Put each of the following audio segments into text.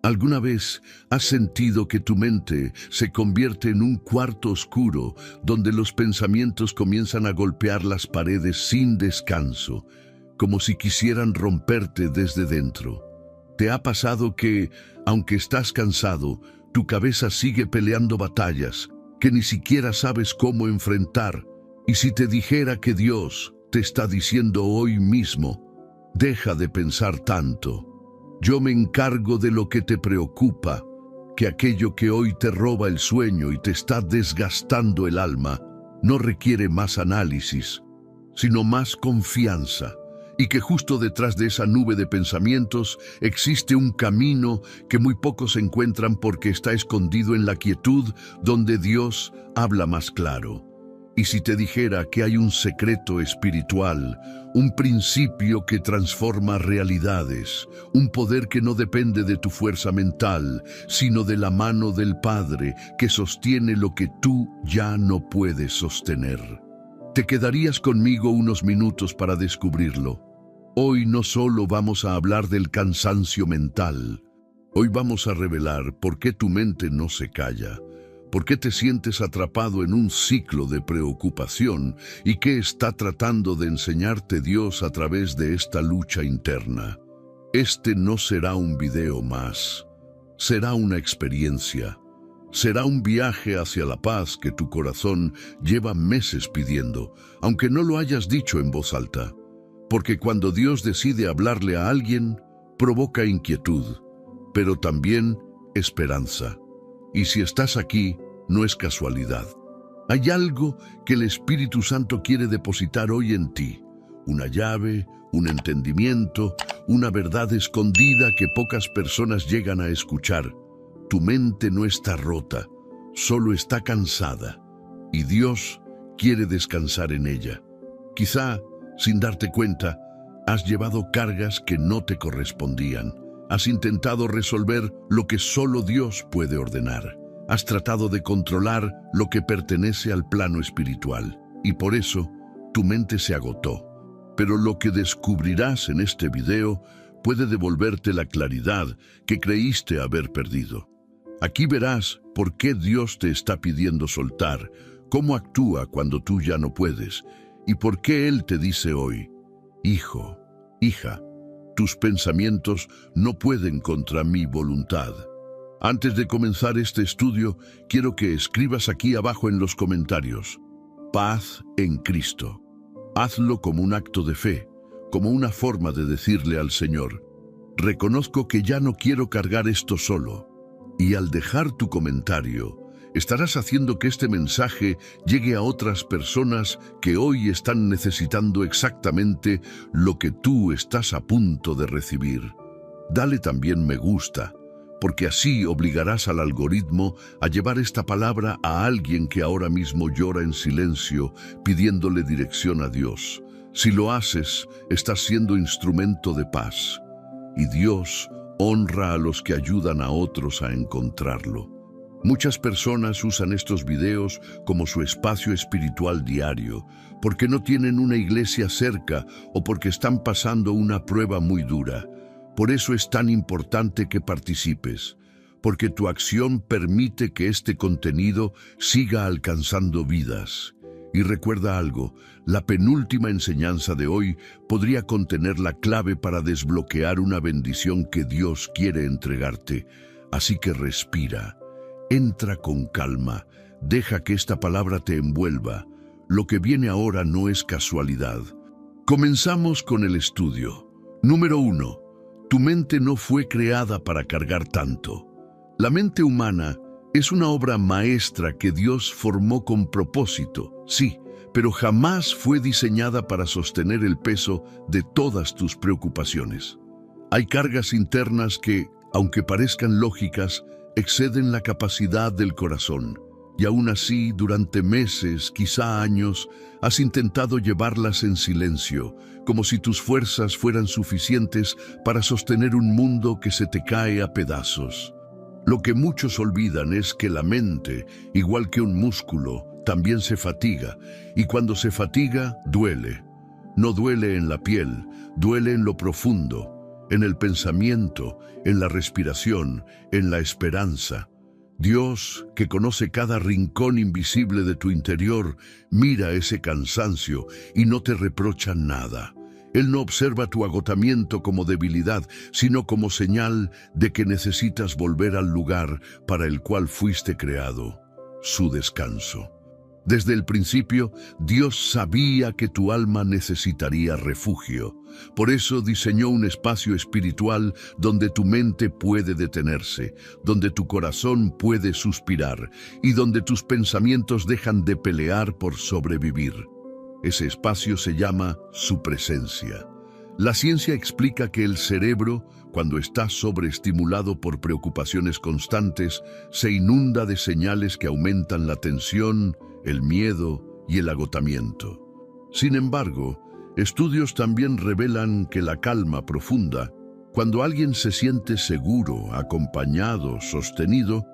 ¿Alguna vez has sentido que tu mente se convierte en un cuarto oscuro donde los pensamientos comienzan a golpear las paredes sin descanso, como si quisieran romperte desde dentro? ¿Te ha pasado que, aunque estás cansado, tu cabeza sigue peleando batallas que ni siquiera sabes cómo enfrentar? Y si te dijera que Dios te está diciendo hoy mismo, deja de pensar tanto. Yo me encargo de lo que te preocupa, que aquello que hoy te roba el sueño y te está desgastando el alma no requiere más análisis, sino más confianza, y que justo detrás de esa nube de pensamientos existe un camino que muy pocos encuentran porque está escondido en la quietud donde Dios habla más claro. Y si te dijera que hay un secreto espiritual, un principio que transforma realidades, un poder que no depende de tu fuerza mental, sino de la mano del Padre que sostiene lo que tú ya no puedes sostener. ¿Te quedarías conmigo unos minutos para descubrirlo? Hoy no solo vamos a hablar del cansancio mental, hoy vamos a revelar por qué tu mente no se calla. ¿Por qué te sientes atrapado en un ciclo de preocupación y qué está tratando de enseñarte Dios a través de esta lucha interna? Este no será un video más, será una experiencia, será un viaje hacia la paz que tu corazón lleva meses pidiendo, aunque no lo hayas dicho en voz alta. Porque cuando Dios decide hablarle a alguien, provoca inquietud, pero también esperanza. Y si estás aquí, no es casualidad. Hay algo que el Espíritu Santo quiere depositar hoy en ti. Una llave, un entendimiento, una verdad escondida que pocas personas llegan a escuchar. Tu mente no está rota, solo está cansada. Y Dios quiere descansar en ella. Quizá, sin darte cuenta, has llevado cargas que no te correspondían. Has intentado resolver lo que solo Dios puede ordenar. Has tratado de controlar lo que pertenece al plano espiritual. Y por eso, tu mente se agotó. Pero lo que descubrirás en este video puede devolverte la claridad que creíste haber perdido. Aquí verás por qué Dios te está pidiendo soltar, cómo actúa cuando tú ya no puedes, y por qué Él te dice hoy, hijo, hija, tus pensamientos no pueden contra mi voluntad. Antes de comenzar este estudio, quiero que escribas aquí abajo en los comentarios, paz en Cristo. Hazlo como un acto de fe, como una forma de decirle al Señor, reconozco que ya no quiero cargar esto solo. Y al dejar tu comentario, estarás haciendo que este mensaje llegue a otras personas que hoy están necesitando exactamente lo que tú estás a punto de recibir. Dale también me gusta, porque así obligarás al algoritmo a llevar esta palabra a alguien que ahora mismo llora en silencio, pidiéndole dirección a Dios. Si lo haces, estás siendo instrumento de paz. Y Dios honra a los que ayudan a otros a encontrarlo. Muchas personas usan estos videos como su espacio espiritual diario, porque no tienen una iglesia cerca o porque están pasando una prueba muy dura. Por eso es tan importante que participes, porque tu acción permite que este contenido siga alcanzando vidas. Y recuerda algo, la penúltima enseñanza de hoy podría contener la clave para desbloquear una bendición que Dios quiere entregarte. Así que respira. Entra con calma, deja que esta palabra te envuelva. Lo que viene ahora no es casualidad. Comenzamos con el estudio. Número 1. Tu mente no fue creada para cargar tanto. La mente humana es una obra maestra que Dios formó con propósito, sí, pero jamás fue diseñada para sostener el peso de todas tus preocupaciones. Hay cargas internas que, aunque parezcan lógicas, exceden la capacidad del corazón, y aún así, durante meses, quizá años, has intentado llevarlas en silencio, como si tus fuerzas fueran suficientes para sostener un mundo que se te cae a pedazos. Lo que muchos olvidan es que la mente, igual que un músculo, también se fatiga, y cuando se fatiga, duele. No duele en la piel, duele en lo profundo. en el pensamiento, en la respiración, en la esperanza. Dios, que conoce cada rincón invisible de tu interior, mira ese cansancio y no te reprocha nada. Él no observa tu agotamiento como debilidad, sino como señal de que necesitas volver al lugar para el cual fuiste creado, su descanso. Desde el principio, Dios sabía que tu alma necesitaría refugio. Por eso diseñó un espacio espiritual donde tu mente puede detenerse, donde tu corazón puede suspirar y donde tus pensamientos dejan de pelear por sobrevivir. Ese espacio se llama su presencia. La ciencia explica que el cerebro, cuando está sobreestimulado por preocupaciones constantes, se inunda de señales que aumentan la tensión, el miedo y el agotamiento. Sin embargo, estudios también revelan que la calma profunda, cuando alguien se siente seguro, acompañado, sostenido,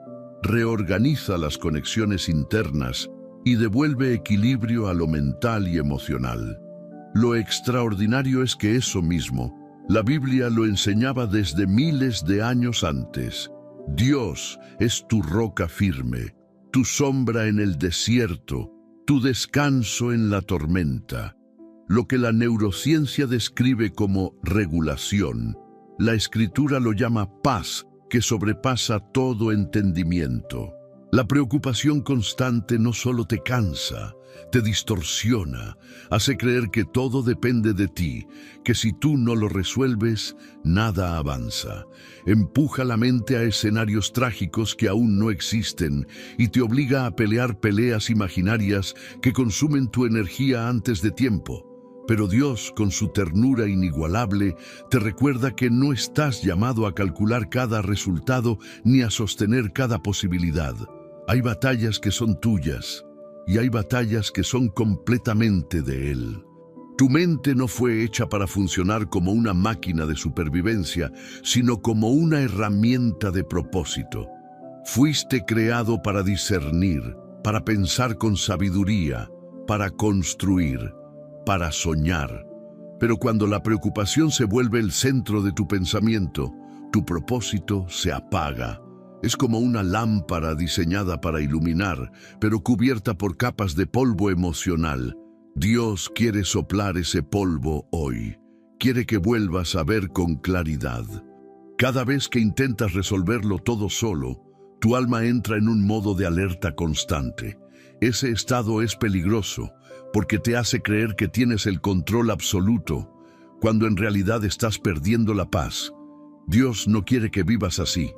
reorganiza las conexiones internas y devuelve equilibrio a lo mental y emocional. Lo extraordinario es que eso mismo, la Biblia lo enseñaba desde miles de años antes. Dios es tu roca firme, tu sombra en el desierto, tu descanso en la tormenta. Lo que la neurociencia describe como regulación, la Escritura lo llama paz, que sobrepasa todo entendimiento. La preocupación constante no solo te cansa, te distorsiona, hace creer que todo depende de ti, que si tú no lo resuelves, nada avanza. Empuja la mente a escenarios trágicos que aún no existen y te obliga a pelear peleas imaginarias que consumen tu energía antes de tiempo. Pero Dios, con su ternura inigualable, te recuerda que no estás llamado a calcular cada resultado ni a sostener cada posibilidad. Hay batallas que son tuyas y hay batallas que son completamente de Él. Tu mente no fue hecha para funcionar como una máquina de supervivencia, sino como una herramienta de propósito. Fuiste creado para discernir, para pensar con sabiduría, para construir, para soñar. Pero cuando la preocupación se vuelve el centro de tu pensamiento, tu propósito se apaga. Es como una lámpara diseñada para iluminar, pero cubierta por capas de polvo emocional. Dios quiere soplar ese polvo hoy. Quiere que vuelvas a ver con claridad. Cada vez que intentas resolverlo todo solo, tu alma entra en un modo de alerta constante. Ese estado es peligroso, porque te hace creer que tienes el control absoluto, cuando en realidad estás perdiendo la paz. Dios no quiere que vivas así.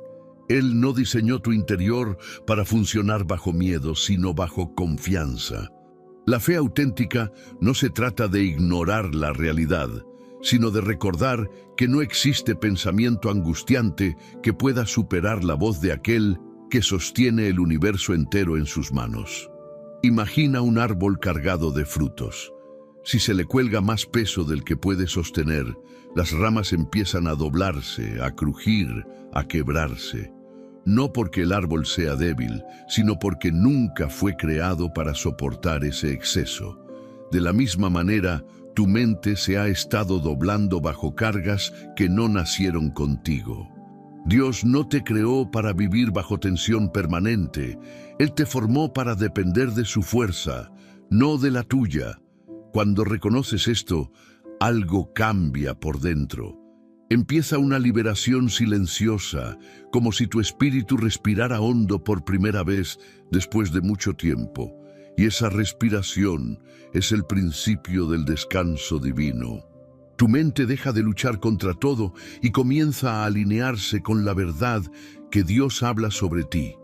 Él no diseñó tu interior para funcionar bajo miedo, sino bajo confianza. La fe auténtica no se trata de ignorar la realidad, sino de recordar que no existe pensamiento angustiante que pueda superar la voz de aquel que sostiene el universo entero en sus manos. Imagina un árbol cargado de frutos. Si se le cuelga más peso del que puede sostener, las ramas empiezan a doblarse, a crujir, a quebrarse. No porque el árbol sea débil, sino porque nunca fue creado para soportar ese exceso. De la misma manera, tu mente se ha estado doblando bajo cargas que no nacieron contigo. Dios no te creó para vivir bajo tensión permanente. Él te formó para depender de su fuerza, no de la tuya. Cuando reconoces esto, algo cambia por dentro. Empieza una liberación silenciosa, como si tu espíritu respirara hondo por primera vez después de mucho tiempo. Y esa respiración es el principio del descanso divino. Tu mente deja de luchar contra todo y comienza a alinearse con la verdad que Dios habla sobre ti.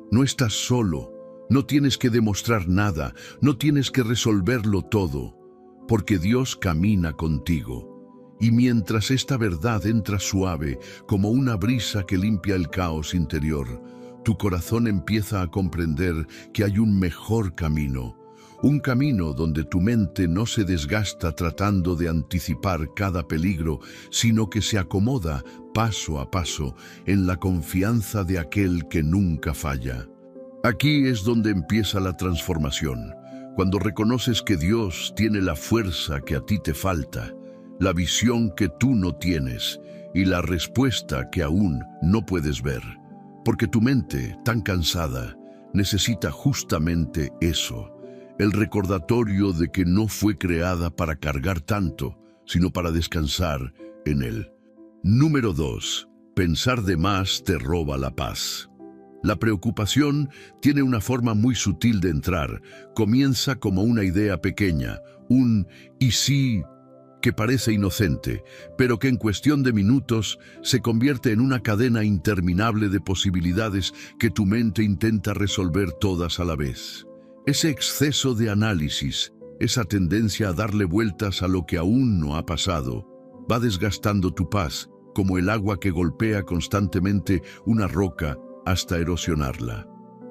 No estás solo, no tienes que demostrar nada, no tienes que resolverlo todo, porque Dios camina contigo. Y mientras esta verdad entra suave, como una brisa que limpia el caos interior, tu corazón empieza a comprender que hay un mejor camino. Un camino donde tu mente no se desgasta tratando de anticipar cada peligro, sino que se acomoda paso a paso en la confianza de aquel que nunca falla. Aquí es donde empieza la transformación, cuando reconoces que Dios tiene la fuerza que a ti te falta, la visión que tú no tienes y la respuesta que aún no puedes ver. Porque tu mente, tan cansada, necesita justamente eso, el recordatorio de que no fue creada para cargar tanto, sino para descansar en él. Número 2. Pensar de más te roba la paz. La preocupación tiene una forma muy sutil de entrar. Comienza como una idea pequeña, un «y sí», que parece inocente, pero que en cuestión de minutos se convierte en una cadena interminable de posibilidades que tu mente intenta resolver todas a la vez. Ese exceso de análisis, esa tendencia a darle vueltas a lo que aún no ha pasado, va desgastando tu paz, como el agua que golpea constantemente una roca hasta erosionarla.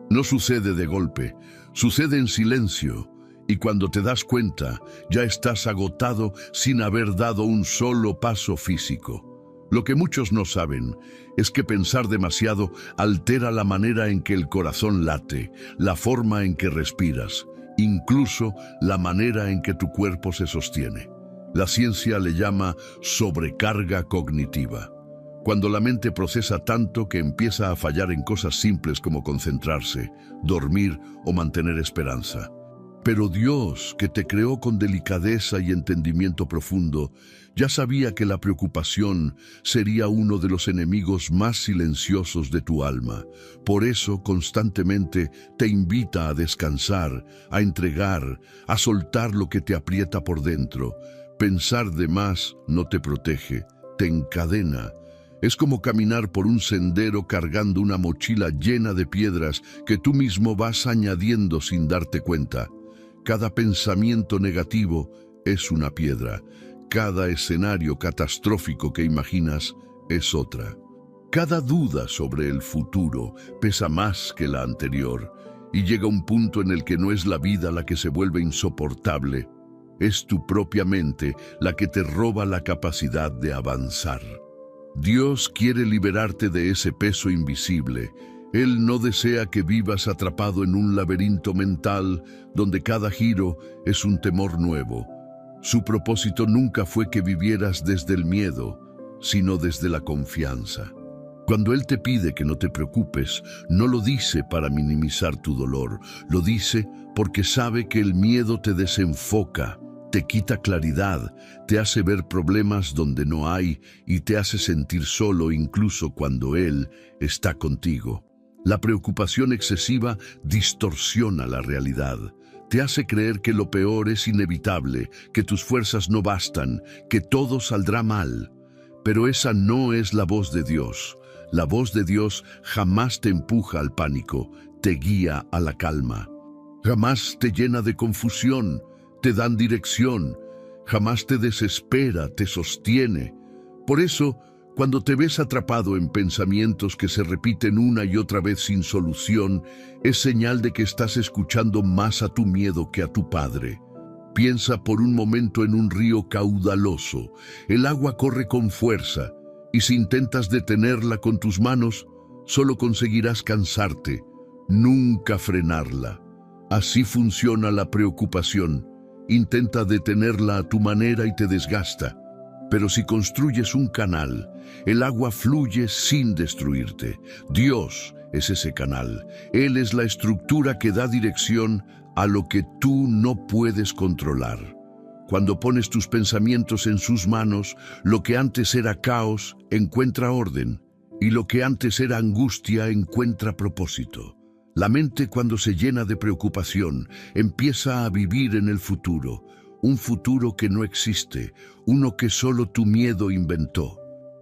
No sucede de golpe, sucede en silencio, y cuando te das cuenta, ya estás agotado sin haber dado un solo paso físico. Lo que muchos no saben es que pensar demasiado altera la manera en que el corazón late, la forma en que respiras, incluso la manera en que tu cuerpo se sostiene. La ciencia le llama sobrecarga cognitiva. Cuando la mente procesa tanto que empieza a fallar en cosas simples como concentrarse, dormir o mantener esperanza. Pero Dios, que te creó con delicadeza y entendimiento profundo, ya sabía que la preocupación sería uno de los enemigos más silenciosos de tu alma. Por eso, constantemente te invita a descansar, a entregar, a soltar lo que te aprieta por dentro. Pensar de más no te protege, te encadena. Es como caminar por un sendero cargando una mochila llena de piedras que tú mismo vas añadiendo sin darte cuenta. Cada pensamiento negativo es una piedra. Cada escenario catastrófico que imaginas es otra. Cada duda sobre el futuro pesa más que la anterior, y llega un punto en el que no es la vida la que se vuelve insoportable, es tu propia mente la que te roba la capacidad de avanzar. Dios quiere liberarte de ese peso invisible. Él no desea que vivas atrapado en un laberinto mental donde cada giro es un temor nuevo. Su propósito nunca fue que vivieras desde el miedo, sino desde la confianza. Cuando Él te pide que no te preocupes, no lo dice para minimizar tu dolor, lo dice porque sabe que el miedo te desenfoca, te quita claridad, te hace ver problemas donde no hay y te hace sentir solo incluso cuando Él está contigo. La preocupación excesiva distorsiona la realidad. Te hace creer que lo peor es inevitable, que tus fuerzas no bastan, que todo saldrá mal. Pero esa no es la voz de Dios. La voz de Dios jamás te empuja al pánico, te guía a la calma. Jamás te llena de confusión, te dan dirección. Jamás te desespera, te sostiene. Por eso, cuando te ves atrapado en pensamientos que se repiten una y otra vez sin solución, es señal de que estás escuchando más a tu miedo que a tu Padre. Piensa por un momento en un río caudaloso. El agua corre con fuerza, y si intentas detenerla con tus manos, solo conseguirás cansarte, nunca frenarla. Así funciona la preocupación. Intenta detenerla a tu manera y te desgasta. Pero si construyes un canal, el agua fluye sin destruirte. Dios es ese canal. Él es la estructura que da dirección a lo que tú no puedes controlar. Cuando pones tus pensamientos en sus manos, lo que antes era caos encuentra orden, y lo que antes era angustia encuentra propósito. La mente, cuando se llena de preocupación, empieza a vivir en el futuro. Un futuro que no existe, uno que solo tu miedo inventó.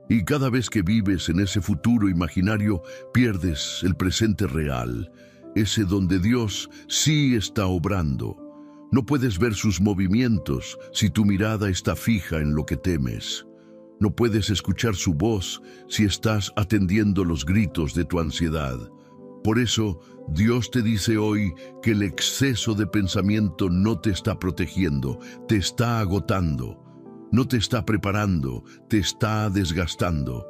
Y cada vez que vives en ese futuro imaginario, pierdes el presente real, ese donde Dios sí está obrando. No puedes ver sus movimientos si tu mirada está fija en lo que temes. No puedes escuchar su voz si estás atendiendo los gritos de tu ansiedad. Por eso, Dios te dice hoy que el exceso de pensamiento no te está protegiendo, te está agotando. No te está preparando, te está desgastando.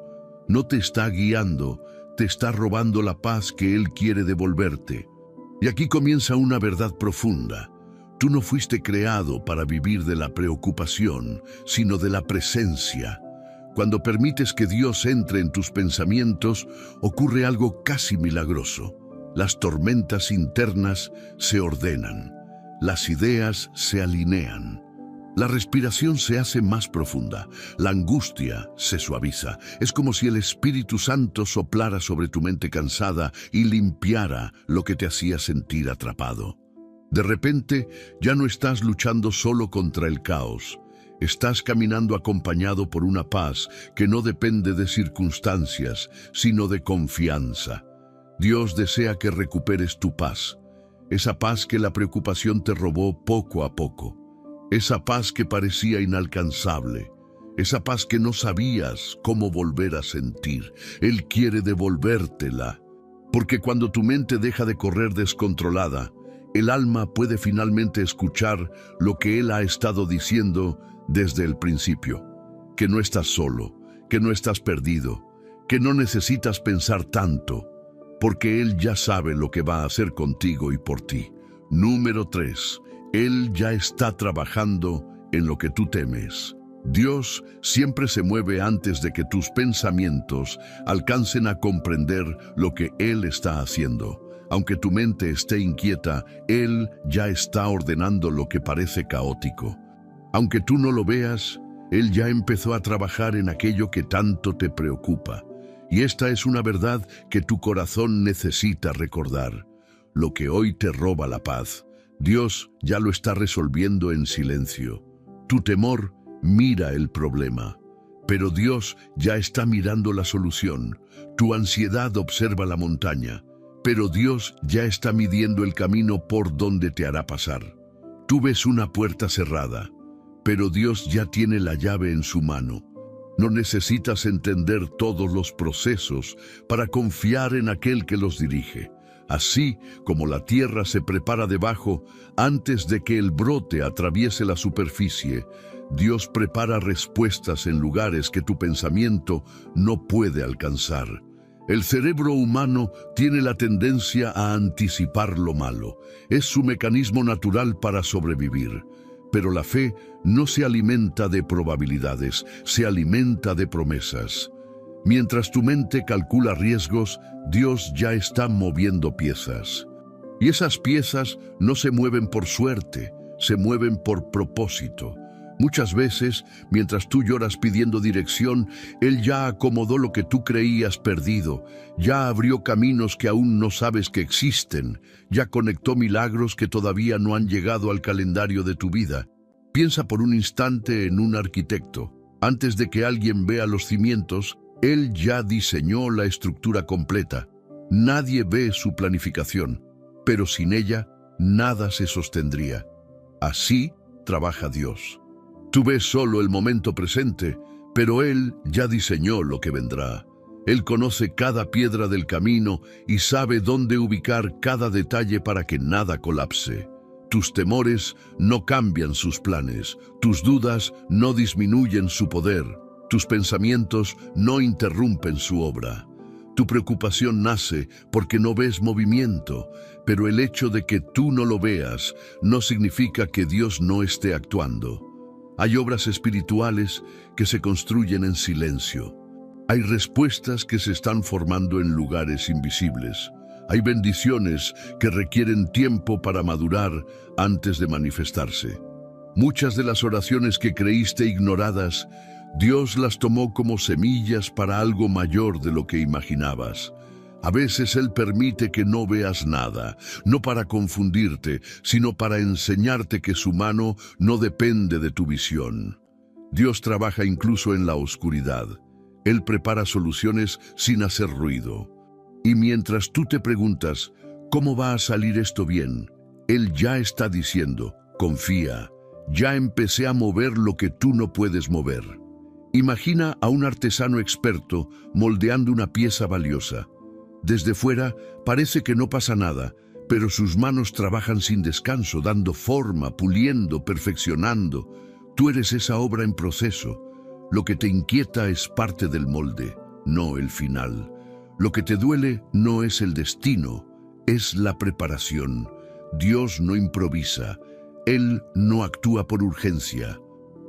No te está guiando, te está robando la paz que Él quiere devolverte. Y aquí comienza una verdad profunda. Tú no fuiste creado para vivir de la preocupación, sino de la presencia. Cuando permites que Dios entre en tus pensamientos, ocurre algo casi milagroso. Las tormentas internas se ordenan, las ideas se alinean. La respiración se hace más profunda, la angustia se suaviza. Es como si el Espíritu Santo soplara sobre tu mente cansada y limpiara lo que te hacía sentir atrapado. De repente, ya no estás luchando solo contra el caos. Estás caminando acompañado por una paz que no depende de circunstancias, sino de confianza. Dios desea que recuperes tu paz, esa paz que la preocupación te robó poco a poco. Esa paz que parecía inalcanzable, esa paz que no sabías cómo volver a sentir. Él quiere devolvértela, porque cuando tu mente deja de correr descontrolada, el alma puede finalmente escuchar lo que Él ha estado diciendo desde el principio: que no estás solo, que no estás perdido, que no necesitas pensar tanto, porque Él ya sabe lo que va a hacer contigo y por ti. Número 3. Él ya está trabajando en lo que tú temes. Dios siempre se mueve antes de que tus pensamientos alcancen a comprender lo que Él está haciendo. Aunque tu mente esté inquieta, Él ya está ordenando lo que parece caótico. Aunque tú no lo veas, Él ya empezó a trabajar en aquello que tanto te preocupa. Y esta es una verdad que tu corazón necesita recordar. Lo que hoy te roba la paz, Dios ya lo está resolviendo en silencio. Tu temor mira el problema, pero Dios ya está mirando la solución. Tu ansiedad observa la montaña, pero Dios ya está midiendo el camino por donde te hará pasar. Tú ves una puerta cerrada, pero Dios ya tiene la llave en su mano. No necesitas entender todos los procesos para confiar en aquel que los dirige. Así como la tierra se prepara debajo antes de que el brote atraviese la superficie, Dios prepara respuestas en lugares que tu pensamiento no puede alcanzar. El cerebro humano tiene la tendencia a anticipar lo malo. Es su mecanismo natural para sobrevivir. Pero la fe no se alimenta de probabilidades, se alimenta de promesas. Mientras tu mente calcula riesgos, Dios ya está moviendo piezas. Y esas piezas no se mueven por suerte, se mueven por propósito. Muchas veces, mientras tú lloras pidiendo dirección, Él ya acomodó lo que tú creías perdido, ya abrió caminos que aún no sabes que existen, ya conectó milagros que todavía no han llegado al calendario de tu vida. Piensa por un instante en un arquitecto. Antes de que alguien vea los cimientos, Él ya diseñó la estructura completa. Nadie ve su planificación, pero sin ella, nada se sostendría. Así trabaja Dios. Tú ves solo el momento presente, pero Él ya diseñó lo que vendrá. Él conoce cada piedra del camino y sabe dónde ubicar cada detalle para que nada colapse. Tus temores no cambian sus planes, tus dudas no disminuyen su poder, tus pensamientos no interrumpen su obra. Tu preocupación nace porque no ves movimiento, pero el hecho de que tú no lo veas no significa que Dios no esté actuando. Hay obras espirituales que se construyen en silencio. Hay respuestas que se están formando en lugares invisibles. Hay bendiciones que requieren tiempo para madurar antes de manifestarse. Muchas de las oraciones que creíste ignoradas, Dios las tomó como semillas para algo mayor de lo que imaginabas. A veces Él permite que no veas nada, no para confundirte, sino para enseñarte que su mano no depende de tu visión. Dios trabaja incluso en la oscuridad. Él prepara soluciones sin hacer ruido. Y mientras tú te preguntas, ¿cómo va a salir esto bien?, Él ya está diciendo, confía, ya empecé a mover lo que tú no puedes mover. Imagina a un artesano experto moldeando una pieza valiosa. Desde fuera parece que no pasa nada, pero sus manos trabajan sin descanso, dando forma, puliendo, perfeccionando. Tú eres esa obra en proceso. Lo que te inquieta es parte del molde, no el final. Lo que te duele no es el destino, es la preparación. Dios no improvisa. Él no actúa por urgencia.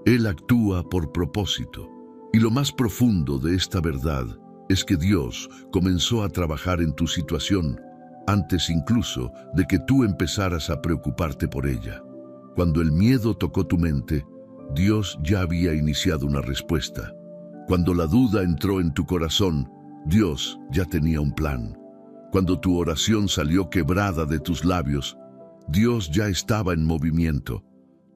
Él actúa por propósito. Y lo más profundo de esta verdad es que Dios comenzó a trabajar en tu situación antes incluso de que tú empezaras a preocuparte por ella. Cuando el miedo tocó tu mente, Dios ya había iniciado una respuesta. Cuando la duda entró en tu corazón, Dios ya tenía un plan. Cuando tu oración salió quebrada de tus labios, Dios ya estaba en movimiento.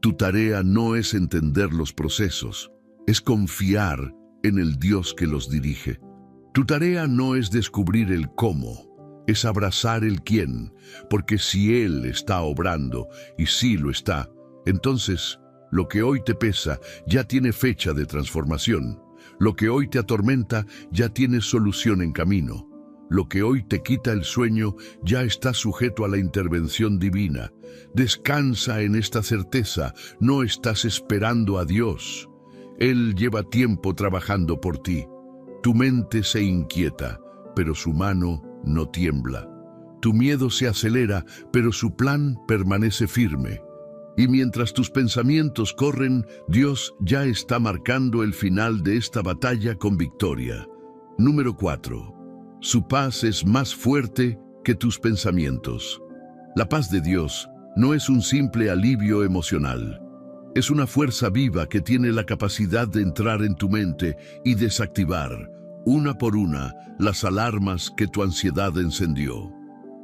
Tu tarea no es entender los procesos, es confiar en el Dios que los dirige. Tu tarea no es descubrir el cómo, es abrazar el quién, porque si Él está obrando, y sí lo está, entonces lo que hoy te pesa ya tiene fecha de transformación. Lo que hoy te atormenta ya tiene solución en camino. Lo que hoy te quita el sueño ya está sujeto a la intervención divina. Descansa en esta certeza, no estás esperando a Dios. Él lleva tiempo trabajando por ti. Tu mente se inquieta, pero su mano no tiembla. Tu miedo se acelera, pero su plan permanece firme. Y mientras tus pensamientos corren, Dios ya está marcando el final de esta batalla con victoria. Número 4. Su paz es más fuerte que tus pensamientos. La paz de Dios no es un simple alivio emocional. Es una fuerza viva que tiene la capacidad de entrar en tu mente y desactivar, una por una, las alarmas que tu ansiedad encendió.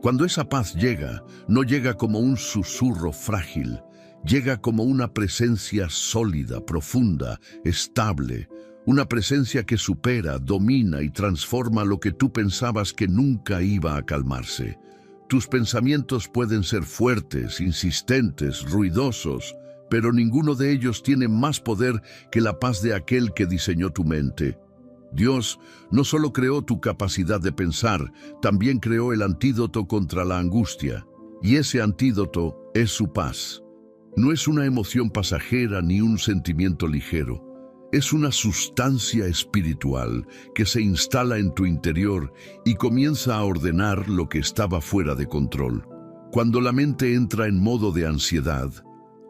Cuando esa paz llega, no llega como un susurro frágil, llega como una presencia sólida, profunda, estable, una presencia que supera, domina y transforma lo que tú pensabas que nunca iba a calmarse. Tus pensamientos pueden ser fuertes, insistentes, ruidosos, pero ninguno de ellos tiene más poder que la paz de aquel que diseñó tu mente. Dios no solo creó tu capacidad de pensar, también creó el antídoto contra la angustia, y ese antídoto es su paz. No es una emoción pasajera ni un sentimiento ligero. Es una sustancia espiritual que se instala en tu interior y comienza a ordenar lo que estaba fuera de control. Cuando la mente entra en modo de ansiedad,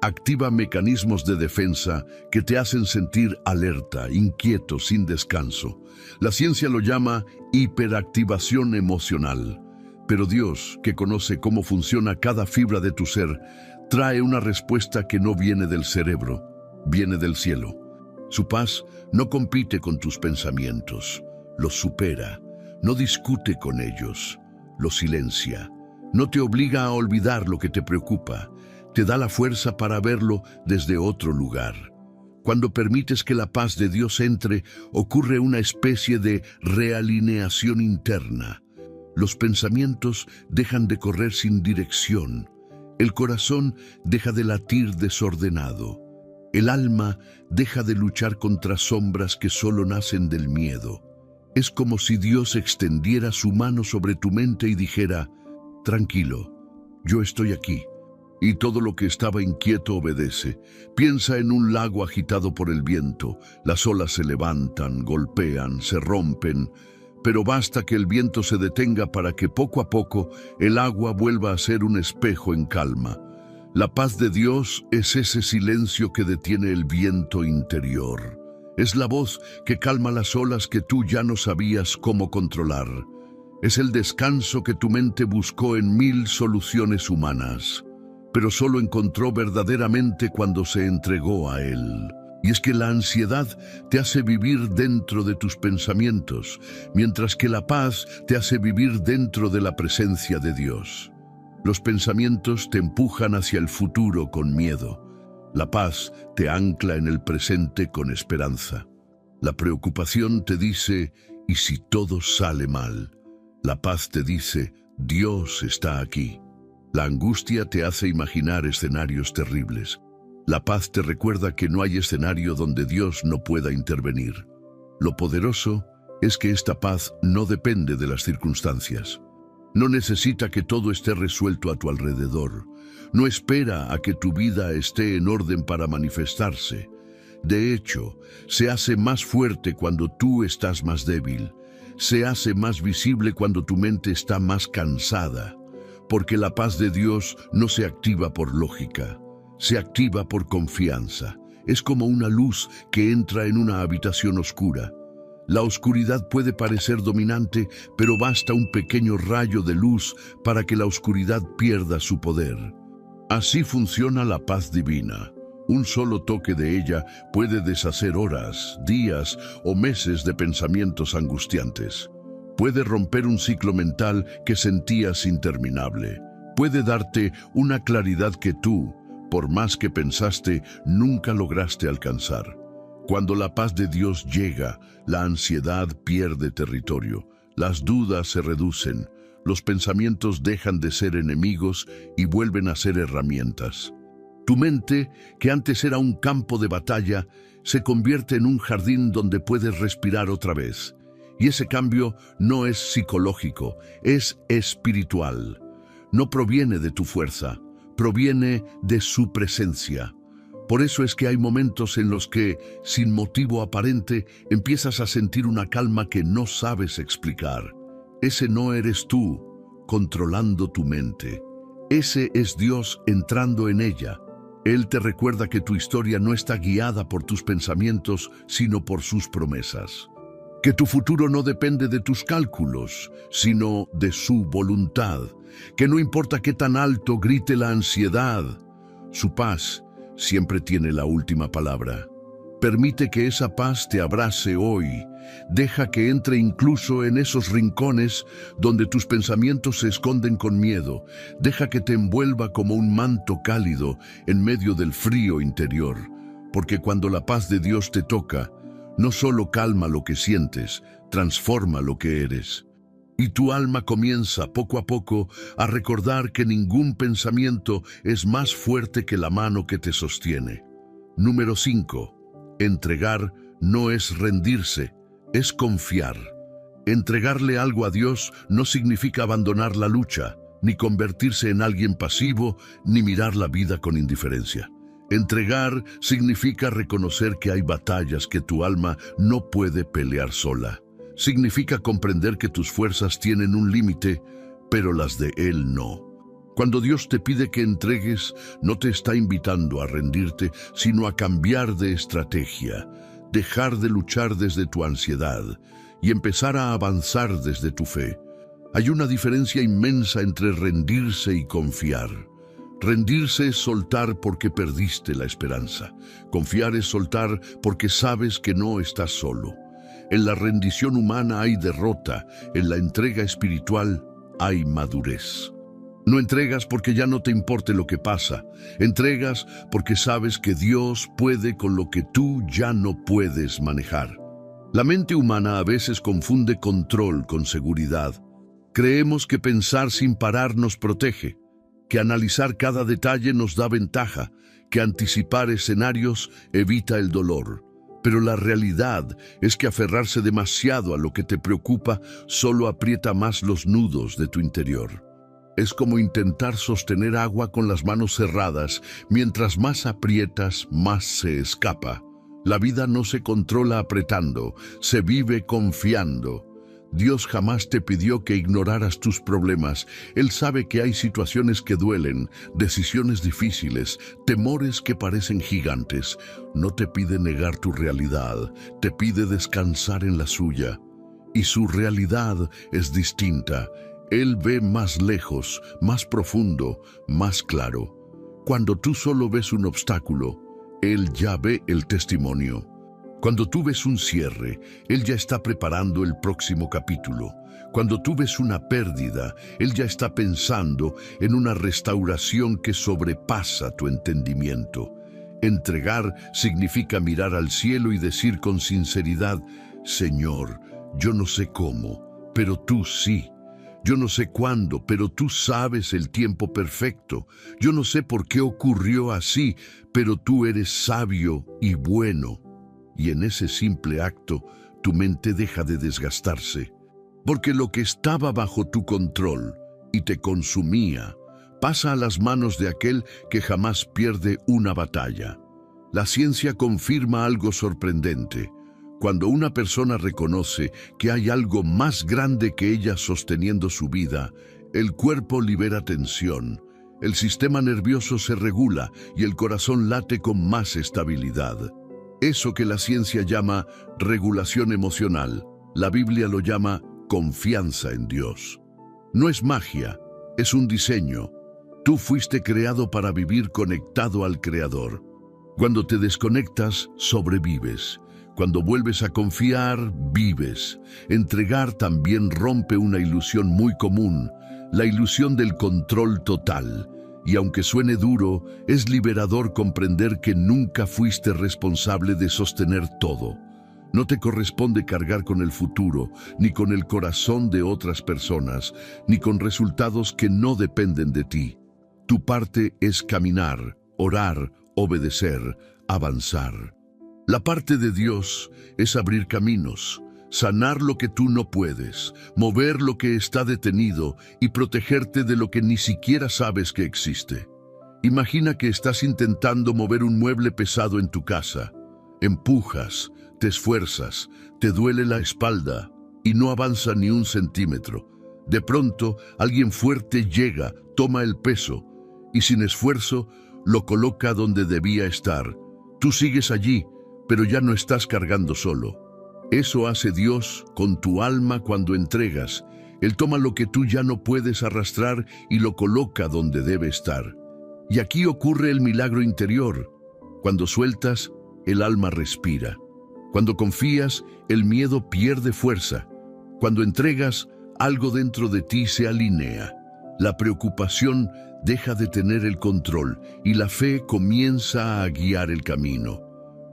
activa mecanismos de defensa que te hacen sentir alerta, inquieto, sin descanso. La ciencia lo llama hiperactivación emocional. Pero Dios, que conoce cómo funciona cada fibra de tu ser, trae una respuesta que no viene del cerebro, viene del cielo. Su paz no compite con tus pensamientos, los supera, no discute con ellos, los silencia, no te obliga a olvidar lo que te preocupa, te da la fuerza para verlo desde otro lugar. Cuando permites que la paz de Dios entre, ocurre una especie de realineación interna. Los pensamientos dejan de correr sin dirección, el corazón deja de latir desordenado. El alma deja de luchar contra sombras que solo nacen del miedo. Es como si Dios extendiera su mano sobre tu mente y dijera: tranquilo, yo estoy aquí. Y todo lo que estaba inquieto obedece. Piensa en un lago agitado por el viento. Las olas se levantan, golpean, se rompen. Pero basta que el viento se detenga para que poco a poco el agua vuelva a ser un espejo en calma. La paz de Dios es ese silencio que detiene el viento interior. Es la voz que calma las olas que tú ya no sabías cómo controlar. Es el descanso que tu mente buscó en 1000 soluciones humanas, pero solo encontró verdaderamente cuando se entregó a Él. Y es que la ansiedad te hace vivir dentro de tus pensamientos, mientras que la paz te hace vivir dentro de la presencia de Dios. Los pensamientos te empujan hacia el futuro con miedo. La paz te ancla en el presente con esperanza. La preocupación te dice: ¿y si todo sale mal? La paz te dice: Dios está aquí. La angustia te hace imaginar escenarios terribles. La paz te recuerda que no hay escenario donde Dios no pueda intervenir. Lo poderoso es que esta paz no depende de las circunstancias. No necesita que todo esté resuelto a tu alrededor. No espera a que tu vida esté en orden para manifestarse. De hecho, se hace más fuerte cuando tú estás más débil. Se hace más visible cuando tu mente está más cansada. Porque la paz de Dios no se activa por lógica, se activa por confianza. Es como una luz que entra en una habitación oscura. La oscuridad puede parecer dominante, pero basta un pequeño rayo de luz para que la oscuridad pierda su poder. Así funciona la paz divina. Un solo toque de ella puede deshacer horas, días o meses de pensamientos angustiantes. Puede romper un ciclo mental que sentías interminable. Puede darte una claridad que tú, por más que pensaste, nunca lograste alcanzar. Cuando la paz de Dios llega, la ansiedad pierde territorio, las dudas se reducen, los pensamientos dejan de ser enemigos y vuelven a ser herramientas. Tu mente, que antes era un campo de batalla, se convierte en un jardín donde puedes respirar otra vez. Y ese cambio no es psicológico, es espiritual. No proviene de tu fuerza, proviene de su presencia. Por eso es que hay momentos en los que, sin motivo aparente, empiezas a sentir una calma que no sabes explicar. Ese no eres tú, controlando tu mente. Ese es Dios entrando en ella. Él te recuerda que tu historia no está guiada por tus pensamientos, sino por sus promesas. Que tu futuro no depende de tus cálculos, sino de su voluntad. Que no importa qué tan alto grite la ansiedad, su paz siempre tiene la última palabra. Permite que esa paz te abrace hoy. Deja que entre incluso en esos rincones donde tus pensamientos se esconden con miedo. Deja que te envuelva como un manto cálido en medio del frío interior. Porque cuando la paz de Dios te toca, no solo calma lo que sientes, transforma lo que eres. Y tu alma comienza poco a poco a recordar que ningún pensamiento es más fuerte que la mano que te sostiene. Número 5. Entregar no es rendirse, es confiar. Entregarle algo a Dios no significa abandonar la lucha, ni convertirse en alguien pasivo, ni mirar la vida con indiferencia. Entregar significa reconocer que hay batallas que tu alma no puede pelear sola. Significa comprender que tus fuerzas tienen un límite, pero las de Él no. Cuando Dios te pide que entregues, no te está invitando a rendirte, sino a cambiar de estrategia, dejar de luchar desde tu ansiedad y empezar a avanzar desde tu fe. Hay una diferencia inmensa entre rendirse y confiar. Rendirse es soltar porque perdiste la esperanza. Confiar es soltar porque sabes que no estás solo. En la rendición humana hay derrota, en la entrega espiritual hay madurez. No entregas porque ya no te importe lo que pasa, entregas porque sabes que Dios puede con lo que tú ya no puedes manejar. La mente humana a veces confunde control con seguridad. Creemos que pensar sin parar nos protege, que analizar cada detalle nos da ventaja, que anticipar escenarios evita el dolor. Pero la realidad es que aferrarse demasiado a lo que te preocupa solo aprieta más los nudos de tu interior. Es como intentar sostener agua con las manos cerradas. Mientras más aprietas, más se escapa. La vida no se controla apretando, se vive confiando. Dios jamás te pidió que ignoraras tus problemas. Él sabe que hay situaciones que duelen, decisiones difíciles, temores que parecen gigantes. No te pide negar tu realidad, te pide descansar en la suya. Y su realidad es distinta. Él ve más lejos, más profundo, más claro. Cuando tú solo ves un obstáculo, Él ya ve el testimonio. Cuando tú ves un cierre, Él ya está preparando el próximo capítulo. Cuando tú ves una pérdida, Él ya está pensando en una restauración que sobrepasa tu entendimiento. Entregar significa mirar al cielo y decir con sinceridad: Señor, yo no sé cómo, pero tú sí. Yo no sé cuándo, pero tú sabes el tiempo perfecto. Yo no sé por qué ocurrió así, pero tú eres sabio y bueno. Y en ese simple acto, tu mente deja de desgastarse. Porque lo que estaba bajo tu control y te consumía, pasa a las manos de aquel que jamás pierde una batalla. La ciencia confirma algo sorprendente. Cuando una persona reconoce que hay algo más grande que ella sosteniendo su vida, el cuerpo libera tensión, El sistema nervioso se regula y el corazón late con más estabilidad. Eso que la ciencia llama regulación emocional, la Biblia lo llama confianza en Dios. No es magia, es un diseño. Tú fuiste creado para vivir conectado al Creador. Cuando te desconectas, sobrevives. Cuando vuelves a confiar, vives. Entregar también rompe una ilusión muy común, la ilusión del control total. Y aunque suene duro, es liberador comprender que nunca fuiste responsable de sostener todo. No te corresponde cargar con el futuro, ni con el corazón de otras personas, ni con resultados que no dependen de ti. Tu parte es caminar, orar, obedecer, avanzar. La parte de Dios es abrir caminos, sanar lo que tú no puedes, mover lo que está detenido y protegerte de lo que ni siquiera sabes que existe. Imagina que estás intentando mover un mueble pesado en tu casa. Empujas, te esfuerzas, te duele la espalda y no avanza ni un centímetro. De pronto, alguien fuerte llega, toma el peso y sin esfuerzo lo coloca donde debía estar. Tú sigues allí, pero ya no estás cargando solo. Eso hace Dios con tu alma cuando entregas. Él toma lo que tú ya no puedes arrastrar y lo coloca donde debe estar. Y aquí ocurre el milagro interior. Cuando sueltas, el alma respira. Cuando confías, el miedo pierde fuerza. Cuando entregas, algo dentro de ti se alinea. La preocupación deja de tener el control y la fe comienza a guiar el camino.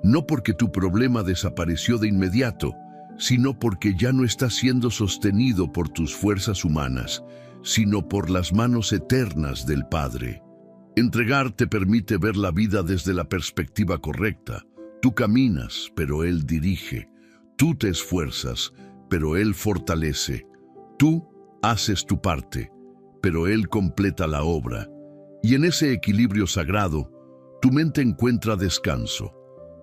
No porque tu problema desapareció de inmediato, sino porque ya no está siendo sostenido por tus fuerzas humanas, sino por las manos eternas del Padre. Entregar te permite ver la vida desde la perspectiva correcta. Tú caminas, pero Él dirige. Tú te esfuerzas, pero Él fortalece. Tú haces tu parte, pero Él completa la obra. Y en ese equilibrio sagrado, tu mente encuentra descanso.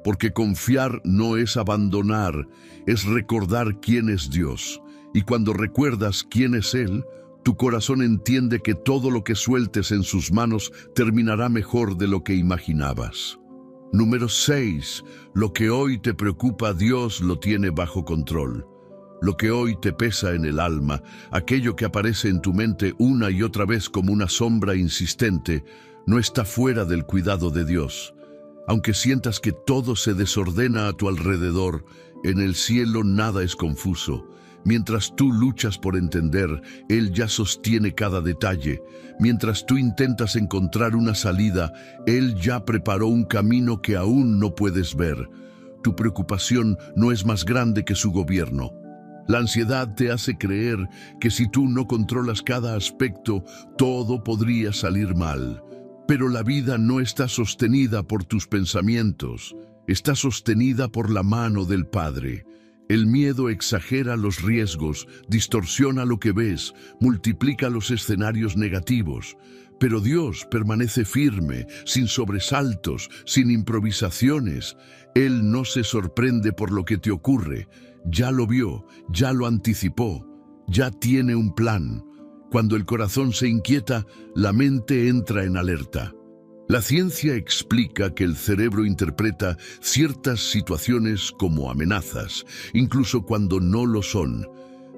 Porque confiar no es abandonar, es recordar quién es Dios. Y cuando recuerdas quién es Él, tu corazón entiende que todo lo que sueltes en sus manos terminará mejor de lo que imaginabas. Número 6. Lo que hoy te preocupa, Dios lo tiene bajo control. Lo que hoy te pesa en el alma, aquello que aparece en tu mente una y otra vez como una sombra insistente, no está fuera del cuidado de Dios. Aunque sientas que todo se desordena a tu alrededor, en el cielo nada es confuso. Mientras tú luchas por entender, Él ya sostiene cada detalle. Mientras tú intentas encontrar una salida, Él ya preparó un camino que aún no puedes ver. Tu preocupación no es más grande que su gobierno. La ansiedad te hace creer que si tú no controlas cada aspecto, todo podría salir mal. Pero la vida no está sostenida por tus pensamientos, está sostenida por la mano del Padre. El miedo exagera los riesgos, distorsiona lo que ves, multiplica los escenarios negativos. Pero Dios permanece firme, sin sobresaltos, sin improvisaciones. Él no se sorprende por lo que te ocurre. Ya lo vio, ya lo anticipó, ya tiene un plan. Cuando el corazón se inquieta, la mente entra en alerta. La ciencia explica que el cerebro interpreta ciertas situaciones como amenazas, incluso cuando no lo son.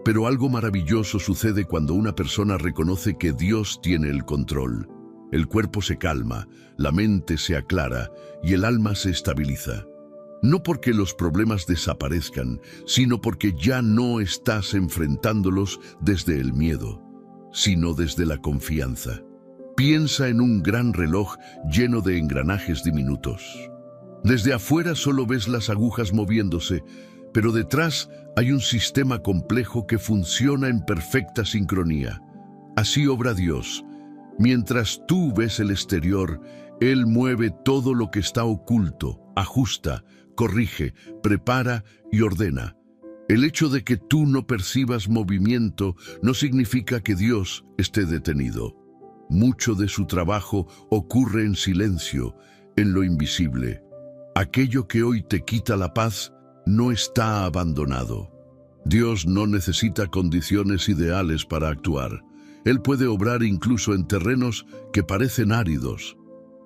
Pero algo maravilloso sucede cuando una persona reconoce que Dios tiene el control. El cuerpo se calma, la mente se aclara y el alma se estabiliza. No porque los problemas desaparezcan, sino porque ya no estás enfrentándolos desde el miedo, sino desde la confianza. Piensa en un gran reloj lleno de engranajes diminutos. Desde afuera solo ves las agujas moviéndose, pero detrás hay un sistema complejo que funciona en perfecta sincronía. Así obra Dios. Mientras tú ves el exterior, Él mueve todo lo que está oculto, ajusta, corrige, prepara y ordena. El hecho de que tú no percibas movimiento no significa que Dios esté detenido. Mucho de su trabajo ocurre en silencio, en lo invisible. Aquello que hoy te quita la paz no está abandonado. Dios no necesita condiciones ideales para actuar. Él puede obrar incluso en terrenos que parecen áridos.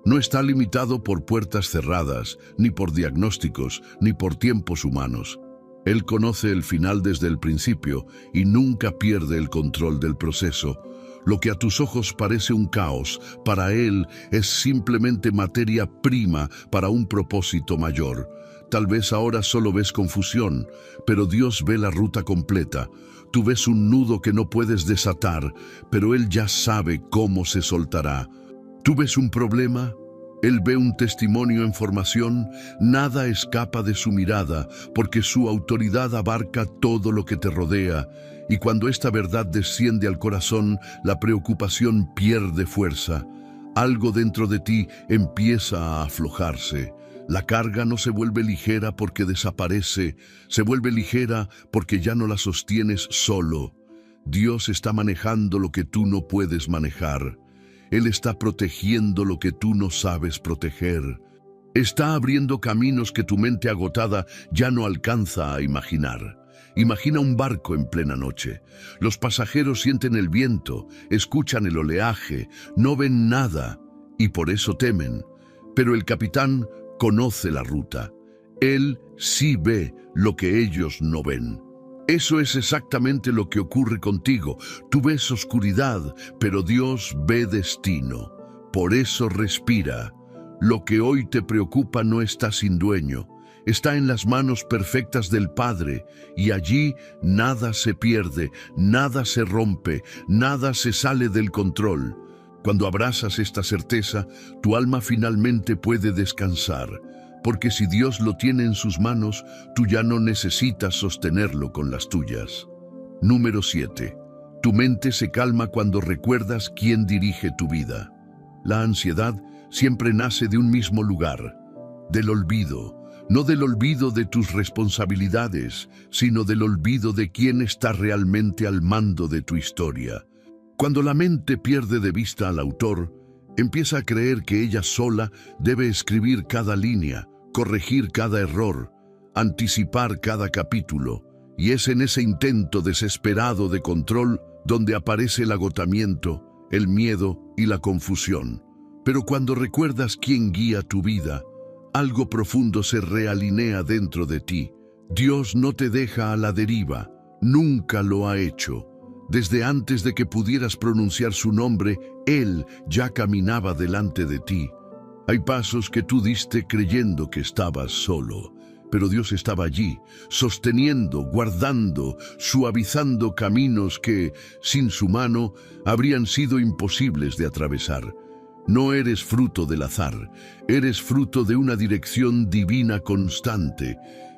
No está limitado por puertas cerradas, ni por diagnósticos, ni por tiempos humanos. Él conoce el final desde el principio y nunca pierde el control del proceso. Lo que a tus ojos parece un caos, para Él es simplemente materia prima para un propósito mayor. Tal vez ahora solo ves confusión, pero Dios ve la ruta completa. Tú ves un nudo que no puedes desatar, pero Él ya sabe cómo se soltará. Tú ves un problema, Él ve un testimonio en formación. Nada escapa de su mirada, porque su autoridad abarca todo lo que te rodea. Y cuando esta verdad desciende al corazón, la preocupación pierde fuerza. Algo dentro de ti empieza a aflojarse. La carga no se vuelve ligera porque desaparece, se vuelve ligera porque ya no la sostienes solo. Dios está manejando lo que tú no puedes manejar. Él está protegiendo lo que tú no sabes proteger. Está abriendo caminos que tu mente agotada ya no alcanza a imaginar. Imagina un barco en plena noche. Los pasajeros sienten el viento, escuchan el oleaje, no ven nada y por eso temen. Pero el capitán conoce la ruta. Él sí ve lo que ellos no ven. Eso es exactamente lo que ocurre contigo. Tú ves oscuridad, pero Dios ve destino. Por eso respira. Lo que hoy te preocupa no está sin dueño. Está en las manos perfectas del Padre, y allí nada se pierde, nada se rompe, nada se sale del control. Cuando abrazas esta certeza, tu alma finalmente puede descansar, porque si Dios lo tiene en sus manos, tú ya no necesitas sostenerlo con las tuyas. Número 7. Tu mente se calma cuando recuerdas quién dirige tu vida. La ansiedad siempre nace de un mismo lugar, del olvido. No del olvido de tus responsabilidades, sino del olvido de quién está realmente al mando de tu historia. Cuando la mente pierde de vista al autor, empieza a creer que ella sola debe escribir cada línea, corregir cada error, anticipar cada capítulo, y es en ese intento desesperado de control donde aparece el agotamiento, el miedo y la confusión. Pero cuando recuerdas quién guía tu vida, algo profundo se realinea dentro de ti. Dios no te deja a la deriva, nunca lo ha hecho. Desde antes de que pudieras pronunciar su nombre, Él ya caminaba delante de ti. Hay pasos que tú diste creyendo que estabas solo, pero Dios estaba allí, sosteniendo, guardando, suavizando caminos que, sin su mano, habrían sido imposibles de atravesar. No eres fruto del azar, eres fruto de una dirección divina constante.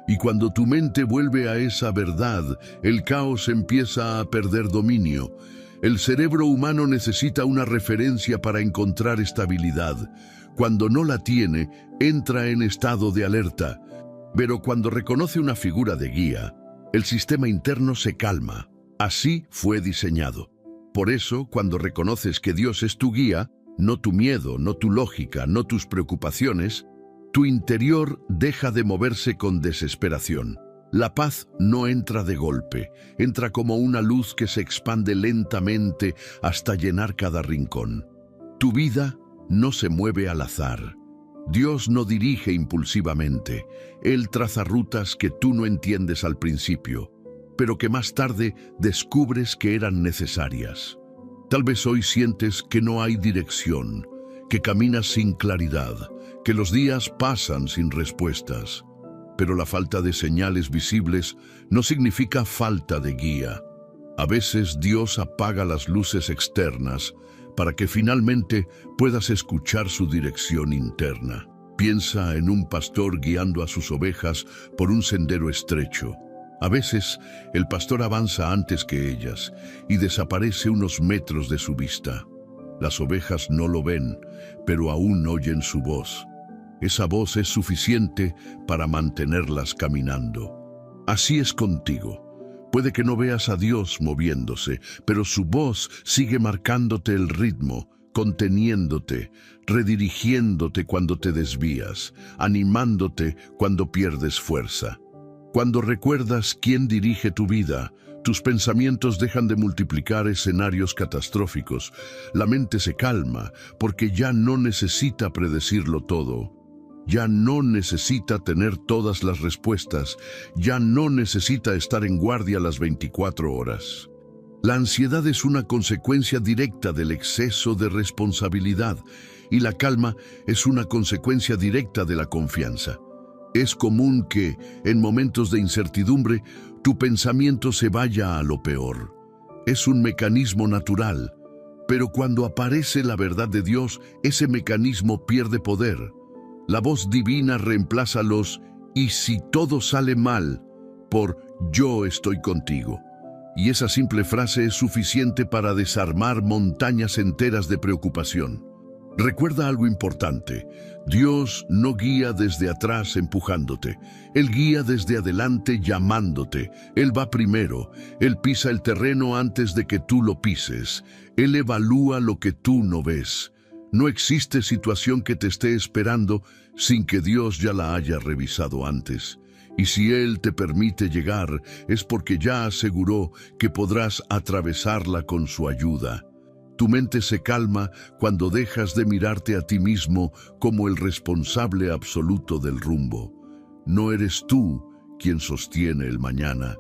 Y cuando tu mente vuelve a esa verdad, el caos empieza a perder dominio. El cerebro humano necesita una referencia para encontrar estabilidad. Cuando no la tiene, entra en estado de alerta. Pero cuando reconoce una figura de guía, el sistema interno se calma. Así fue diseñado. Por eso, cuando reconoces que Dios es tu guía, no tu miedo, no tu lógica, no tus preocupaciones, tu interior deja de moverse con desesperación. La paz no entra de golpe, entra como una luz que se expande lentamente hasta llenar cada rincón. Tu vida no se mueve al azar. Dios no dirige impulsivamente. Él traza rutas que tú no entiendes al principio, pero que más tarde descubres que eran necesarias. Tal vez hoy sientes que no hay dirección, que caminas sin claridad, que los días pasan sin respuestas. Pero la falta de señales visibles no significa falta de guía. A veces Dios apaga las luces externas para que finalmente puedas escuchar su dirección interna. Piensa en un pastor guiando a sus ovejas por un sendero estrecho. A veces, el pastor avanza antes que ellas y desaparece unos metros de su vista. Las ovejas no lo ven, pero aún oyen su voz. Esa voz es suficiente para mantenerlas caminando. Así es contigo. Puede que no veas a Dios moviéndose, pero su voz sigue marcándote el ritmo, conteniéndote, redirigiéndote cuando te desvías, animándote cuando pierdes fuerza. Cuando recuerdas quién dirige tu vida, Tus pensamientos dejan de multiplicar escenarios catastróficos. La mente se calma porque ya no necesita predecirlo todo. Ya no necesita tener todas las respuestas. Ya no necesita estar en guardia las 24 horas. La ansiedad es una consecuencia directa del exceso de responsabilidad y la calma es una consecuencia directa de la confianza. Es común que, en momentos de incertidumbre, tu pensamiento se vaya a lo peor. Es un mecanismo natural, pero cuando aparece la verdad de Dios, ese mecanismo pierde poder. La voz divina reemplaza los «y si todo sale mal» por «yo estoy contigo». Y esa simple frase es suficiente para desarmar montañas enteras de preocupación. Recuerda algo importante: Dios no guía desde atrás empujándote. Él guía desde adelante llamándote. Él va primero. Él pisa el terreno antes de que tú lo pises. Él evalúa lo que tú no ves. No existe situación que te esté esperando sin que Dios ya la haya revisado antes. Y si Él te permite llegar, es porque ya aseguró que podrás atravesarla con su ayuda. Tu mente se calma cuando dejas de mirarte a ti mismo como el responsable absoluto del rumbo. No eres tú quien sostiene el mañana.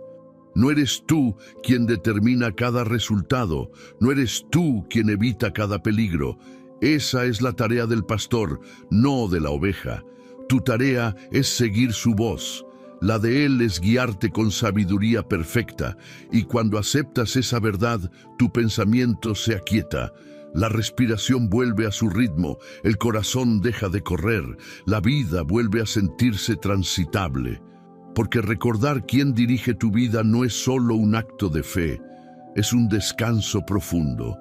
No eres tú quien determina cada resultado. No eres tú quien evita cada peligro. Esa es la tarea del pastor, no de la oveja. Tu tarea es seguir su voz. La de Él es guiarte con sabiduría perfecta, y cuando aceptas esa verdad, tu pensamiento se aquieta. La respiración vuelve a su ritmo, el corazón deja de correr, la vida vuelve a sentirse transitable. Porque recordar quién dirige tu vida no es solo un acto de fe, es un descanso profundo.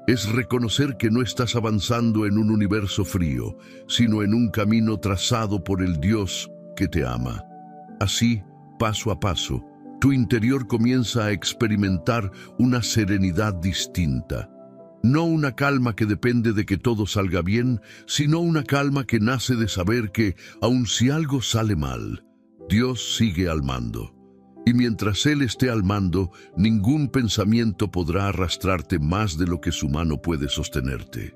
Es reconocer que no estás avanzando en un universo frío, sino en un camino trazado por el Dios que te ama. Así, paso a paso, tu interior comienza a experimentar una serenidad distinta. No una calma que depende de que todo salga bien, sino una calma que nace de saber que, aun si algo sale mal, Dios sigue al mando. Y mientras Él esté al mando, ningún pensamiento podrá arrastrarte más de lo que su mano puede sostenerte.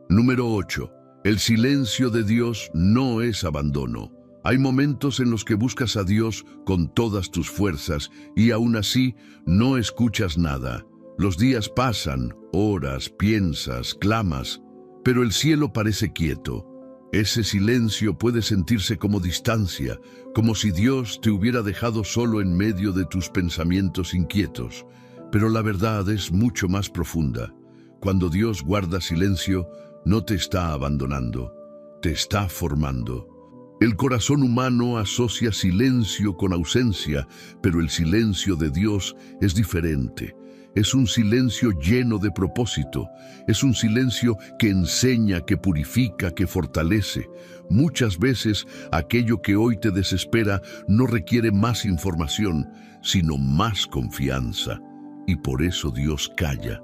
Número 8. El silencio de Dios no es abandono. Hay momentos en los que buscas a Dios con todas tus fuerzas y aún así no escuchas nada. Los días pasan, oras, piensas, clamas, pero el cielo parece quieto. Ese silencio puede sentirse como distancia, como si Dios te hubiera dejado solo en medio de tus pensamientos inquietos. Pero la verdad es mucho más profunda. Cuando Dios guarda silencio, no te está abandonando, te está formando. El corazón humano asocia silencio con ausencia, pero el silencio de Dios es diferente. Es un silencio lleno de propósito. Es un silencio que enseña, que purifica, que fortalece. Muchas veces aquello que hoy te desespera no requiere más información, sino más confianza. Y por eso Dios calla.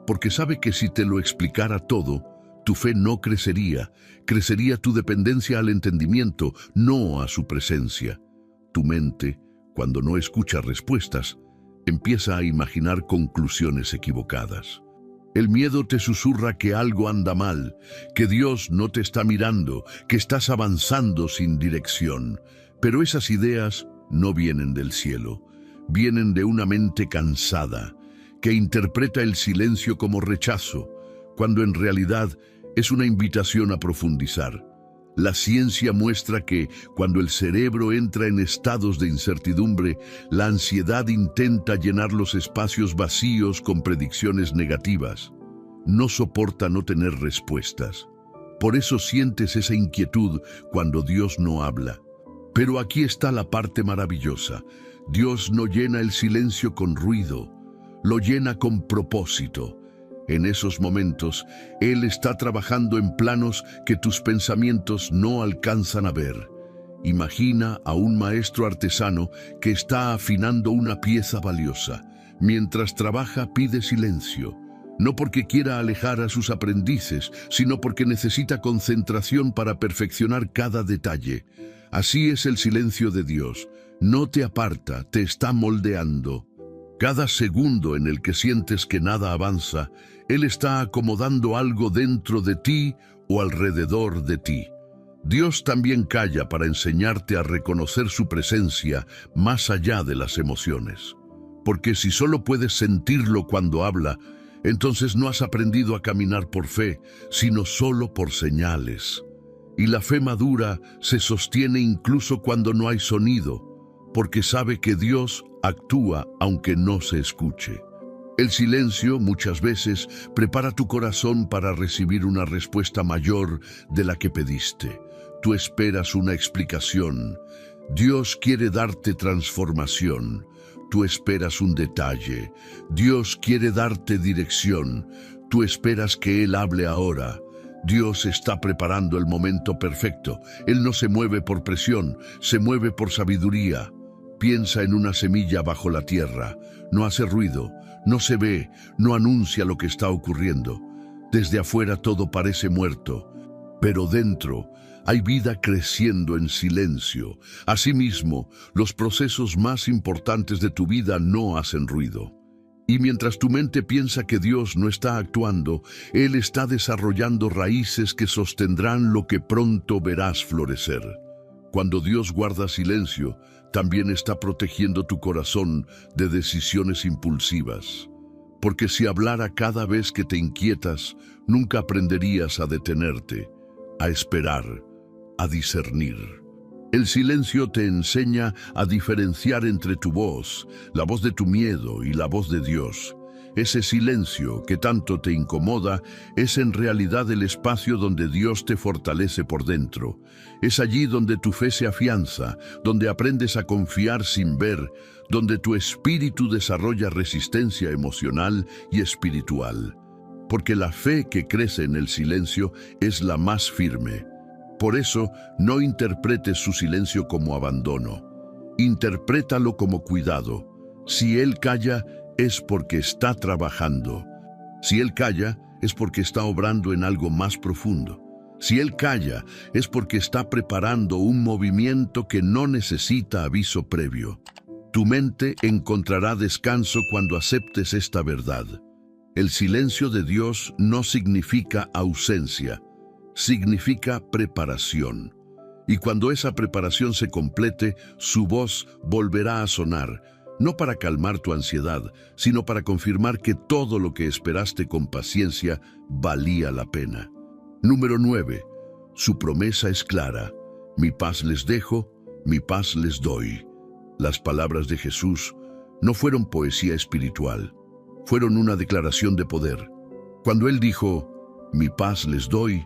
Porque sabe que si te lo explicara todo, tu fe no crecería, crecería tu dependencia al entendimiento, no a su presencia. Tu mente, cuando no escucha respuestas, empieza a imaginar conclusiones equivocadas. El miedo te susurra que algo anda mal, que Dios no te está mirando, que estás avanzando sin dirección. Pero esas ideas no vienen del cielo, vienen de una mente cansada, que interpreta el silencio como rechazo, cuando en realidad es una invitación a profundizar. La ciencia muestra que, cuando el cerebro entra en estados de incertidumbre, la ansiedad intenta llenar los espacios vacíos con predicciones negativas. No soporta no tener respuestas. Por eso sientes esa inquietud cuando Dios no habla. Pero aquí está la parte maravillosa. Dios no llena el silencio con ruido, lo llena con propósito. En esos momentos, Él está trabajando en planos que tus pensamientos no alcanzan a ver. Imagina a un maestro artesano que está afinando una pieza valiosa. Mientras trabaja, pide silencio. No porque quiera alejar a sus aprendices, sino porque necesita concentración para perfeccionar cada detalle. Así es el silencio de Dios. No te aparta, te está moldeando. Cada segundo en el que sientes que nada avanza, Él está acomodando algo dentro de ti o alrededor de ti. Dios también calla para enseñarte a reconocer su presencia más allá de las emociones. Porque si solo puedes sentirlo cuando habla, entonces no has aprendido a caminar por fe, sino solo por señales. Y la fe madura se sostiene incluso cuando no hay sonido, porque sabe que Dios actúa aunque no se escuche. El silencio muchas veces prepara tu corazón para recibir una respuesta mayor de la que pediste. Tú esperas una explicación. Dios quiere darte transformación. Tú esperas un detalle. Dios quiere darte dirección. Tú esperas que Él hable ahora. Dios está preparando el momento perfecto. Él no se mueve por presión, se mueve por sabiduría. Piensa en una semilla bajo la tierra. No hace ruido, no se ve, no anuncia lo que está ocurriendo. Desde afuera todo parece muerto, pero dentro hay vida creciendo en silencio. Asimismo, los procesos más importantes de tu vida no hacen ruido. Y mientras tu mente piensa que Dios no está actuando, Él está desarrollando raíces que sostendrán lo que pronto verás florecer. Cuando Dios guarda silencio, también está protegiendo tu corazón de decisiones impulsivas. Porque si hablara cada vez que te inquietas, nunca aprenderías a detenerte, a esperar, a discernir. El silencio te enseña a diferenciar entre tu voz, la voz de tu miedo y la voz de Dios. Ese silencio que tanto te incomoda es en realidad el espacio donde Dios te fortalece por dentro. Es allí donde tu fe se afianza, donde aprendes a confiar sin ver, donde tu espíritu desarrolla resistencia emocional y espiritual. Porque la fe que crece en el silencio es la más firme. Por eso, no interpretes su silencio como abandono. Interprétalo como cuidado. Si Él calla, es porque está trabajando. Si Él calla, es porque está obrando en algo más profundo. Si Él calla, es porque está preparando un movimiento que no necesita aviso previo. Tu mente encontrará descanso cuando aceptes esta verdad. El silencio de Dios no significa ausencia, significa preparación. Y cuando esa preparación se complete, su voz volverá a sonar, no para calmar tu ansiedad, sino para confirmar que todo lo que esperaste con paciencia valía la pena. Número 9. Su promesa es clara. Mi paz les dejo, mi paz les doy. Las palabras de Jesús no fueron poesía espiritual, fueron una declaración de poder. Cuando Él dijo, mi paz les doy,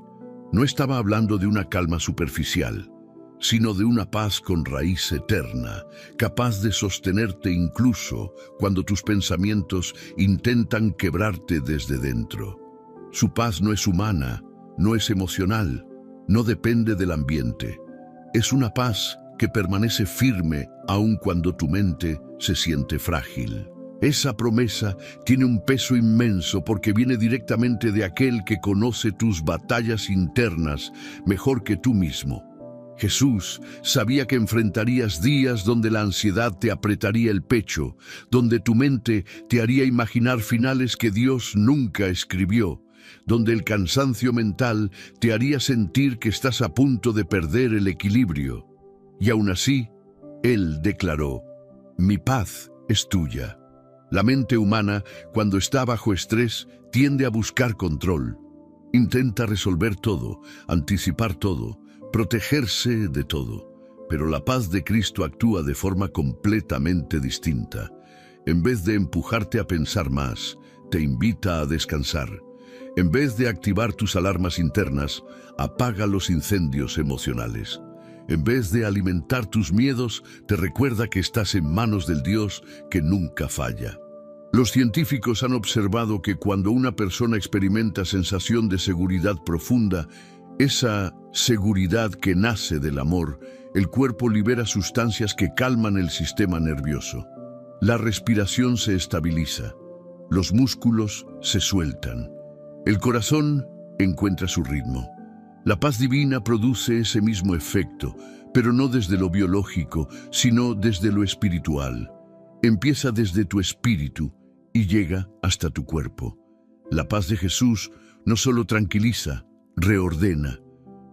no estaba hablando de una calma superficial, sino de una paz con raíz eterna, capaz de sostenerte incluso cuando tus pensamientos intentan quebrarte desde dentro. Su paz no es humana, no es emocional, no depende del ambiente. Es una paz que permanece firme aun cuando tu mente se siente frágil. Esa promesa tiene un peso inmenso porque viene directamente de aquel que conoce tus batallas internas mejor que tú mismo. Jesús sabía que enfrentarías días donde la ansiedad te apretaría el pecho, donde tu mente te haría imaginar finales que Dios nunca escribió, donde el cansancio mental te haría sentir que estás a punto de perder el equilibrio. Y aún así, Él declaró, mi paz es tuya. La mente humana, cuando está bajo estrés, tiende a buscar control. Intenta resolver todo, anticipar todo, protegerse de todo. Pero la paz de Cristo actúa de forma completamente distinta. En vez de empujarte a pensar más, te invita a descansar. En vez de activar tus alarmas internas, apaga los incendios emocionales. En vez de alimentar tus miedos, te recuerda que estás en manos del Dios que nunca falla. Los científicos han observado que cuando una persona experimenta sensación de seguridad profunda, esa seguridad que nace del amor, el cuerpo libera sustancias que calman el sistema nervioso. La respiración se estabiliza, los músculos se sueltan, el corazón encuentra su ritmo. La paz divina produce ese mismo efecto, pero no desde lo biológico, sino desde lo espiritual. Empieza desde tu espíritu y llega hasta tu cuerpo. La paz de Jesús no solo tranquiliza, reordena,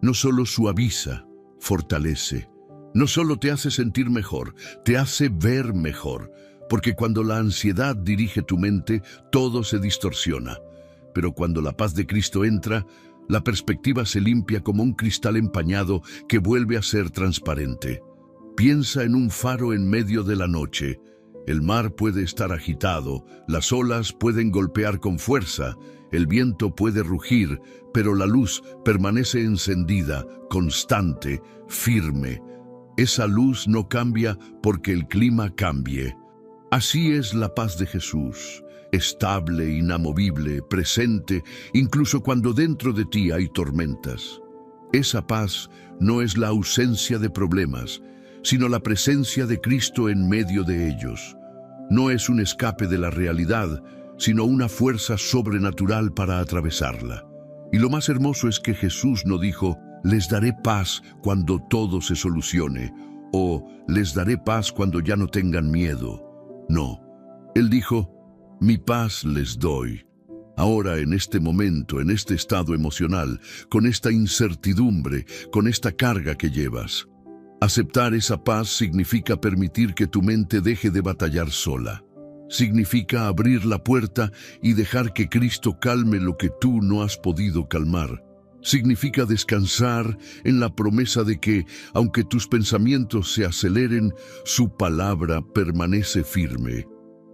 no solo suaviza, fortalece, no solo te hace sentir mejor, te hace ver mejor, porque cuando la ansiedad dirige tu mente, todo se distorsiona. Pero cuando la paz de Cristo entra, la perspectiva se limpia como un cristal empañado que vuelve a ser transparente. Piensa en un faro en medio de la noche. El mar puede estar agitado, las olas pueden golpear con fuerza, el viento puede rugir, pero la luz permanece encendida, constante, firme. Esa luz no cambia porque el clima cambie. Así es la paz de Jesús, estable, inamovible, presente, incluso cuando dentro de ti hay tormentas. Esa paz no es la ausencia de problemas, sino la presencia de Cristo en medio de ellos. No es un escape de la realidad, sino una fuerza sobrenatural para atravesarla. Y lo más hermoso es que Jesús no dijo, les daré paz cuando todo se solucione, o les daré paz cuando ya no tengan miedo. No, Él dijo, mi paz les doy. Ahora, en este momento, en este estado emocional, con esta incertidumbre, con esta carga que llevas. Aceptar esa paz significa permitir que tu mente deje de batallar sola. Significa abrir la puerta y dejar que Cristo calme lo que tú no has podido calmar. Significa descansar en la promesa de que, aunque tus pensamientos se aceleren, su palabra permanece firme.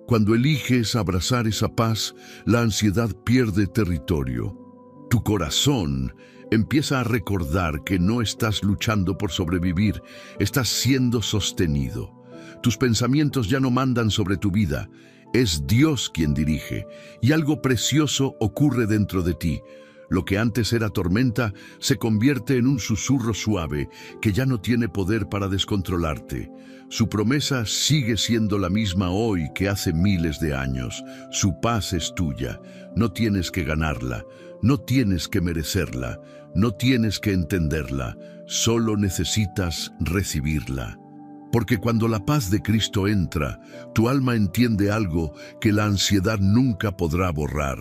Cuando eliges abrazar esa paz, la ansiedad pierde territorio. Tu corazón empieza a recordar que no estás luchando por sobrevivir, estás siendo sostenido. Tus pensamientos ya no mandan sobre tu vida, es Dios quien dirige, y algo precioso ocurre dentro de ti. Lo que antes era tormenta se convierte en un susurro suave que ya no tiene poder para descontrolarte. Su promesa sigue siendo la misma hoy que hace miles de años. Su paz es tuya. No tienes que ganarla, no tienes que merecerla, no tienes que entenderla, solo necesitas recibirla. Porque cuando la paz de Cristo entra, tu alma entiende algo que la ansiedad nunca podrá borrar.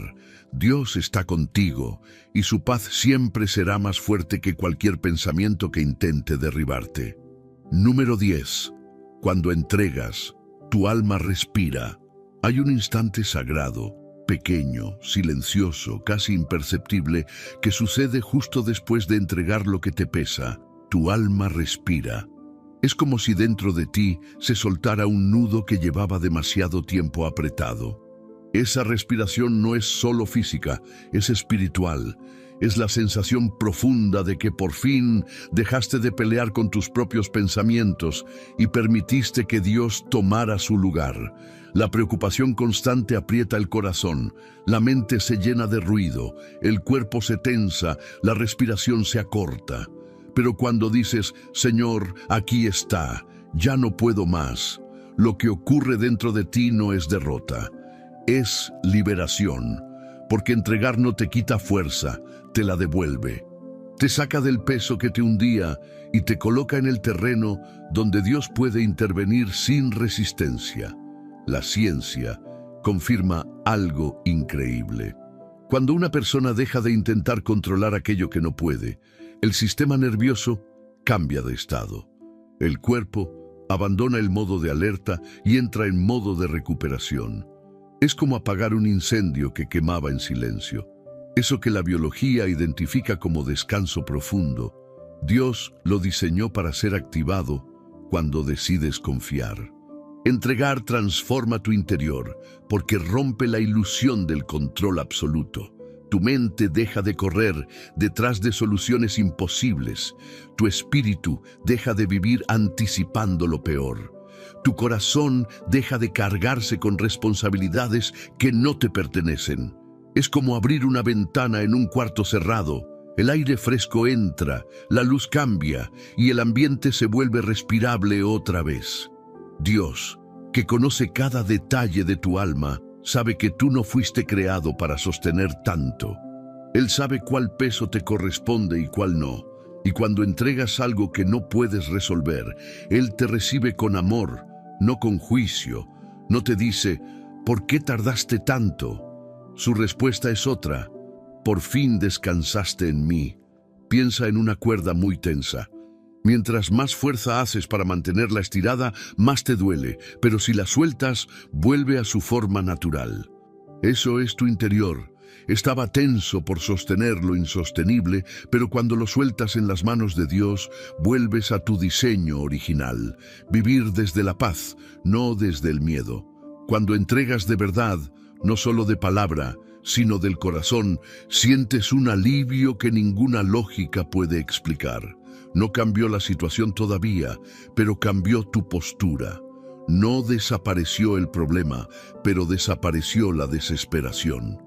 Dios está contigo y su paz siempre será más fuerte que cualquier pensamiento que intente derribarte. Número 10. Cuando entregas, tu alma respira. Hay un instante sagrado, pequeño, silencioso, casi imperceptible, que sucede justo después de entregar lo que te pesa. Tu alma respira. Es como si dentro de ti se soltara un nudo que llevaba demasiado tiempo apretado. Esa respiración no es solo física, es espiritual. Es la sensación profunda de que por fin dejaste de pelear con tus propios pensamientos y permitiste que Dios tomara su lugar. La preocupación constante aprieta el corazón, la mente se llena de ruido, el cuerpo se tensa, la respiración se acorta. Pero cuando dices, Señor, aquí está, ya no puedo más, lo que ocurre dentro de ti no es derrota, es liberación, porque entregar no te quita fuerza, te la devuelve. Te saca del peso que te hundía y te coloca en el terreno donde Dios puede intervenir sin resistencia. La ciencia confirma algo increíble. Cuando una persona deja de intentar controlar aquello que no puede, el sistema nervioso cambia de estado. El cuerpo abandona el modo de alerta y entra en modo de recuperación. Es como apagar un incendio que quemaba en silencio. Eso que la biología identifica como descanso profundo, Dios lo diseñó para ser activado cuando decides confiar. Entregar transforma tu interior porque rompe la ilusión del control absoluto. Tu mente deja de correr detrás de soluciones imposibles. Tu espíritu deja de vivir anticipando lo peor. Tu corazón deja de cargarse con responsabilidades que no te pertenecen. Es como abrir una ventana en un cuarto cerrado. El aire fresco entra, la luz cambia y el ambiente se vuelve respirable otra vez. Dios, que conoce cada detalle de tu alma, sabe que tú no fuiste creado para sostener tanto. Él sabe cuál peso te corresponde y cuál no. Y cuando entregas algo que no puedes resolver, Él te recibe con amor, no con juicio, No te dice, ¿por qué tardaste tanto? Su respuesta es otra, por fin descansaste en mí. Piensa en una cuerda muy tensa. Mientras más fuerza haces para mantenerla estirada, más te duele, pero si la sueltas, vuelve a su forma natural. Eso es tu interior. Estaba tenso por sostener lo insostenible, pero cuando lo sueltas en las manos de Dios, vuelves a tu diseño original. Vivir desde la paz, no desde el miedo. Cuando entregas de verdad, no solo de palabra, sino del corazón, sientes un alivio que ninguna lógica puede explicar. No cambió la situación todavía, pero cambió tu postura. No desapareció el problema, pero desapareció la desesperación.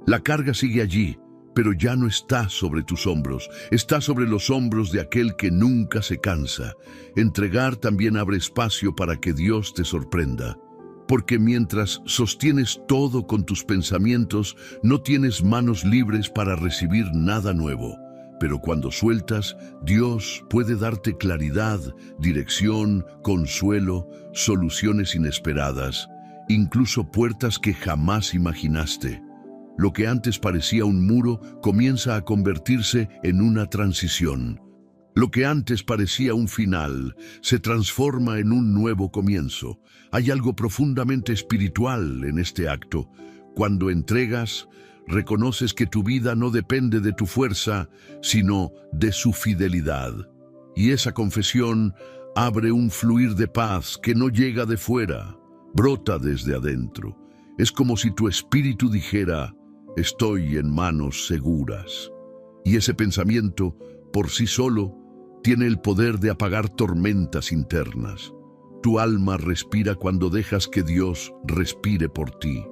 La carga sigue allí, pero ya no está sobre tus hombros, está sobre los hombros de aquel que nunca se cansa. Entregar también abre espacio para que Dios te sorprenda. Porque mientras sostienes todo con tus pensamientos, no tienes manos libres para recibir nada nuevo. Pero cuando sueltas, Dios puede darte claridad, dirección, consuelo, soluciones inesperadas, incluso puertas que jamás imaginaste. Lo que antes parecía un muro comienza a convertirse en una transición. Lo que antes parecía un final se transforma en un nuevo comienzo. Hay algo profundamente espiritual en este acto. Cuando entregas, reconoces que tu vida no depende de tu fuerza, sino de su fidelidad. Y esa confesión abre un fluir de paz que no llega de fuera, brota desde adentro. Es como si tu espíritu dijera, estoy en manos seguras. Y ese pensamiento, por sí solo, tiene el poder de apagar tormentas internas. Tu alma respira cuando dejas que Dios respire por ti.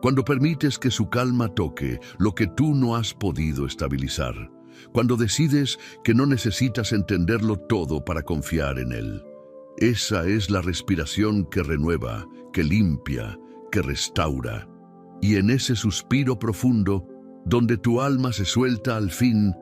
Cuando permites que su calma toque lo que tú no has podido estabilizar. Cuando decides que no necesitas entenderlo todo para confiar en Él. Esa es la respiración que renueva, que limpia, que restaura. Y en ese suspiro profundo, donde tu alma se suelta al fin,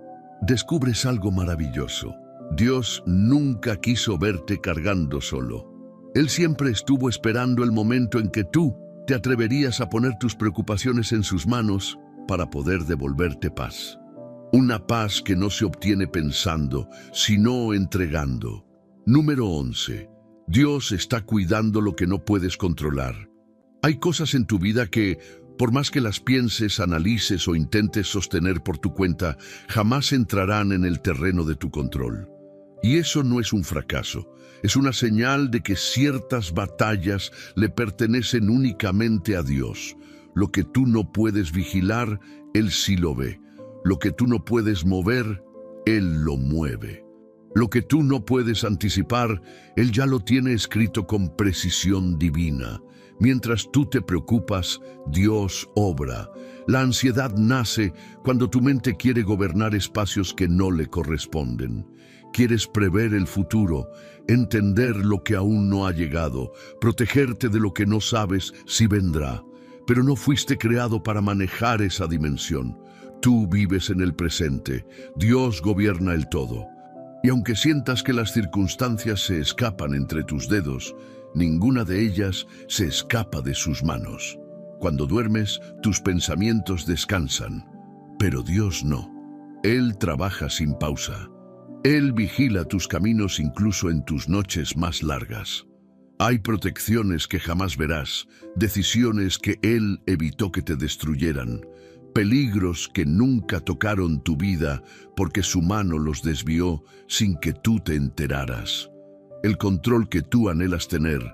descubres algo maravilloso. Dios nunca quiso verte cargando solo. Él siempre estuvo esperando el momento en que tú te atreverías a poner tus preocupaciones en sus manos para poder devolverte paz. Una paz que no se obtiene pensando, sino entregando. Número 11. Dios está cuidando lo que no puedes controlar. Hay cosas en tu vida que, por más que las pienses, analices o intentes sostener por tu cuenta, jamás entrarán en el terreno de tu control. Y eso no es un fracaso, es una señal de que ciertas batallas le pertenecen únicamente a Dios. Lo que tú no puedes vigilar, Él sí lo ve. Lo que tú no puedes mover, Él lo mueve. Lo que tú no puedes anticipar, Él ya lo tiene escrito con precisión divina. Mientras tú te preocupas, Dios obra. La ansiedad nace cuando tu mente quiere gobernar espacios que no le corresponden. Quieres prever el futuro, entender lo que aún no ha llegado, protegerte de lo que no sabes si vendrá. Pero no fuiste creado para manejar esa dimensión. Tú vives en el presente. Dios gobierna el todo. Y aunque sientas que las circunstancias se escapan entre tus dedos, ninguna de ellas se escapa de sus manos. Cuando duermes, tus pensamientos descansan. Pero Dios no. Él trabaja sin pausa. Él vigila tus caminos incluso en tus noches más largas. Hay protecciones que jamás verás, decisiones que Él evitó que te destruyeran, peligros que nunca tocaron tu vida porque su mano los desvió sin que tú te enteraras. El control que tú anhelas tener,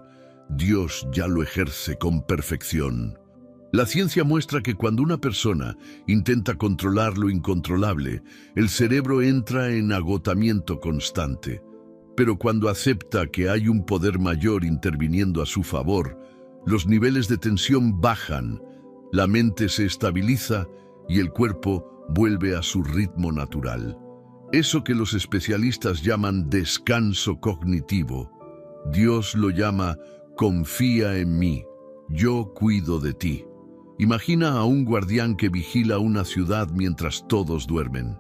Dios ya lo ejerce con perfección. La ciencia muestra que cuando una persona intenta controlar lo incontrolable, el cerebro entra en agotamiento constante. Pero cuando acepta que hay un poder mayor interviniendo a su favor, los niveles de tensión bajan, la mente se estabiliza y el cuerpo vuelve a su ritmo natural. Eso que los especialistas llaman descanso cognitivo, Dios lo llama confía en mí, yo cuido de ti. Imagina a un guardián que vigila una ciudad mientras todos duermen.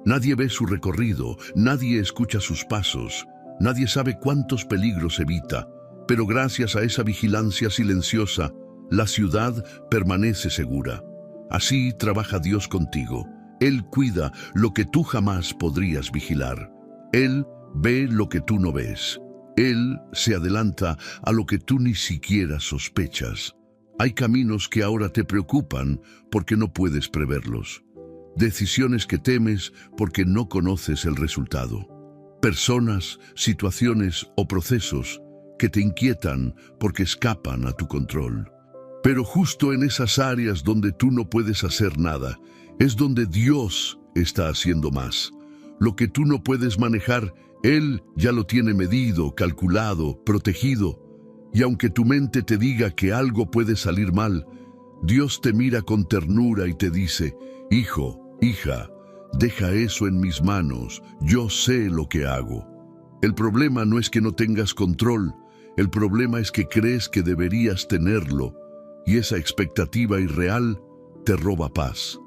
Nadie ve su recorrido, nadie escucha sus pasos, nadie sabe cuántos peligros evita, Pero gracias a esa vigilancia silenciosa, la ciudad permanece segura. Así trabaja Dios contigo. Él cuida lo que tú jamás podrías vigilar. Él ve lo que tú no ves. Él se adelanta a lo que tú ni siquiera sospechas. Hay caminos que ahora te preocupan porque no puedes preverlos. Decisiones que temes porque no conoces el resultado. Personas, situaciones o procesos que te inquietan porque escapan a tu control. Pero justo en esas áreas donde tú no puedes hacer nada, es donde Dios está haciendo más. Lo que tú no puedes manejar, Él ya lo tiene medido, calculado, protegido. Y aunque tu mente te diga que algo puede salir mal, Dios te mira con ternura y te dice: hijo, hija, deja eso en mis manos, yo sé lo que hago. El problema no es que no tengas control, el problema es que crees que deberías tenerlo, y esa expectativa irreal te roba paz.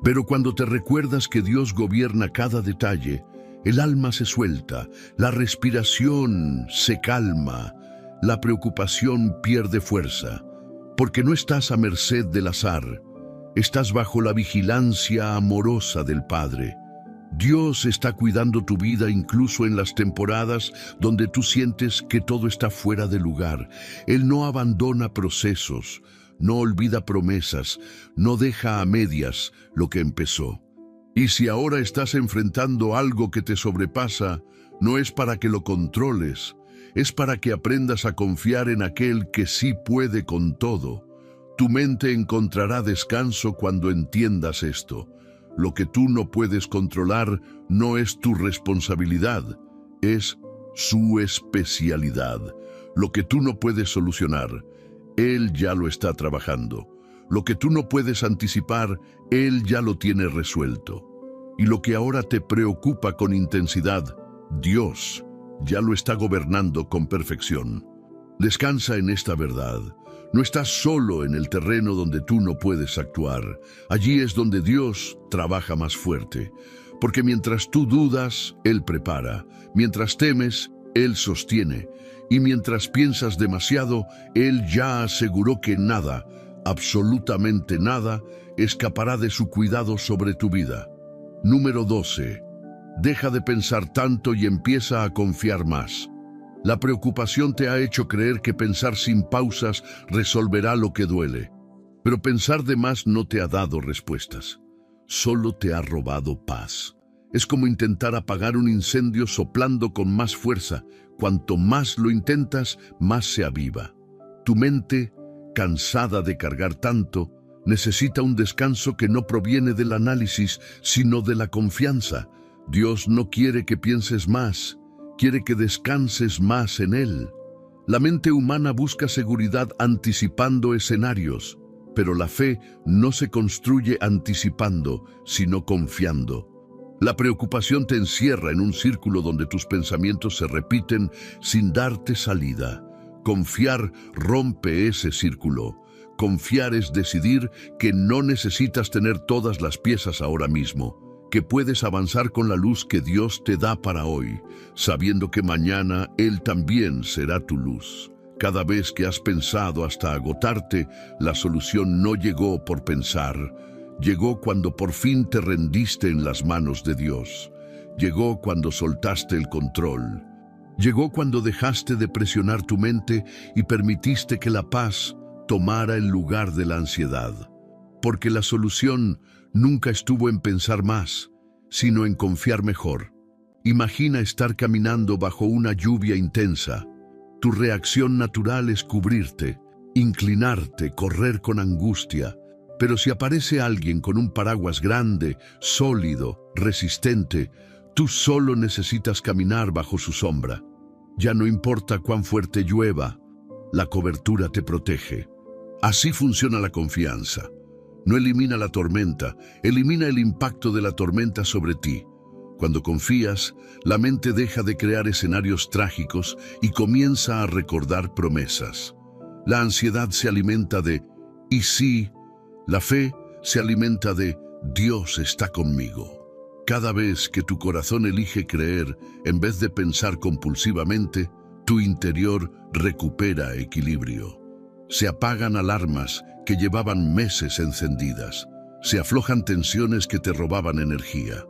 Pero cuando te recuerdas que Dios gobierna cada detalle, el alma se suelta, la respiración se calma, la preocupación pierde fuerza, porque no estás a merced del azar, estás bajo la vigilancia amorosa del Padre. Dios está cuidando tu vida incluso en las temporadas donde tú sientes que todo está fuera de lugar. Él no abandona procesos, no olvida promesas, no deja a medias lo que empezó. Y si ahora estás enfrentando algo que te sobrepasa, no es para que lo controles, es para que aprendas a confiar en aquel que sí puede con todo. Tu mente encontrará descanso cuando entiendas esto. Lo que tú no puedes controlar no es tu responsabilidad, es su especialidad. Lo que tú no puedes solucionar, Él ya lo está trabajando. Lo que tú no puedes anticipar, Él ya lo tiene resuelto. Y lo que ahora te preocupa con intensidad, Dios ya lo está gobernando con perfección. Descansa en esta verdad. No estás solo en el terreno donde tú no puedes actuar. Allí es donde Dios trabaja más fuerte. Porque mientras tú dudas, Él prepara. Mientras temes, Él sostiene. Y mientras piensas demasiado, Él ya aseguró que nada, absolutamente nada, escapará de su cuidado sobre tu vida. Número 12. Deja de pensar tanto y empieza a confiar más. La preocupación te ha hecho creer que pensar sin pausas resolverá lo que duele. Pero pensar de más no te ha dado respuestas. Solo te ha robado paz. Es como intentar apagar un incendio soplando con más fuerza. Cuanto más lo intentas, más se aviva. Tu mente, cansada de cargar tanto, necesita un descanso que no proviene del análisis, sino de la confianza. Dios no quiere que pienses más, quiere que descanses más en Él. La mente humana busca seguridad anticipando escenarios, pero la fe no se construye anticipando, sino confiando. La preocupación te encierra en un círculo donde tus pensamientos se repiten sin darte salida. Confiar rompe ese círculo. Confiar es decidir que no necesitas tener todas las piezas ahora mismo, que puedes avanzar con la luz que Dios te da para hoy, sabiendo que mañana Él también será tu luz. Cada vez que has pensado hasta agotarte, la solución no llegó por pensar. Llegó cuando por fin te rendiste en las manos de Dios. Llegó cuando soltaste el control. Llegó cuando dejaste de presionar tu mente y permitiste que la paz tomara el lugar de la ansiedad. Porque la solución nunca estuvo en pensar más, sino en confiar mejor. Imagina estar caminando bajo una lluvia intensa. Tu reacción natural es cubrirte, inclinarte, correr con angustia. Pero si aparece alguien con un paraguas grande, sólido, resistente, tú solo necesitas caminar bajo su sombra. Ya no importa cuán fuerte llueva, la cobertura te protege. Así funciona la confianza. No elimina la tormenta, elimina el impacto de la tormenta sobre ti. Cuando confías, la mente deja de crear escenarios trágicos y comienza a recordar promesas. La ansiedad se alimenta de «y sí», la fe se alimenta de «Dios está conmigo». Cada vez que tu corazón elige creer en vez de pensar compulsivamente, Tu interior recupera equilibrio. Se apagan alarmas que llevaban meses encendidas. Se aflojan tensiones que te robaban energía.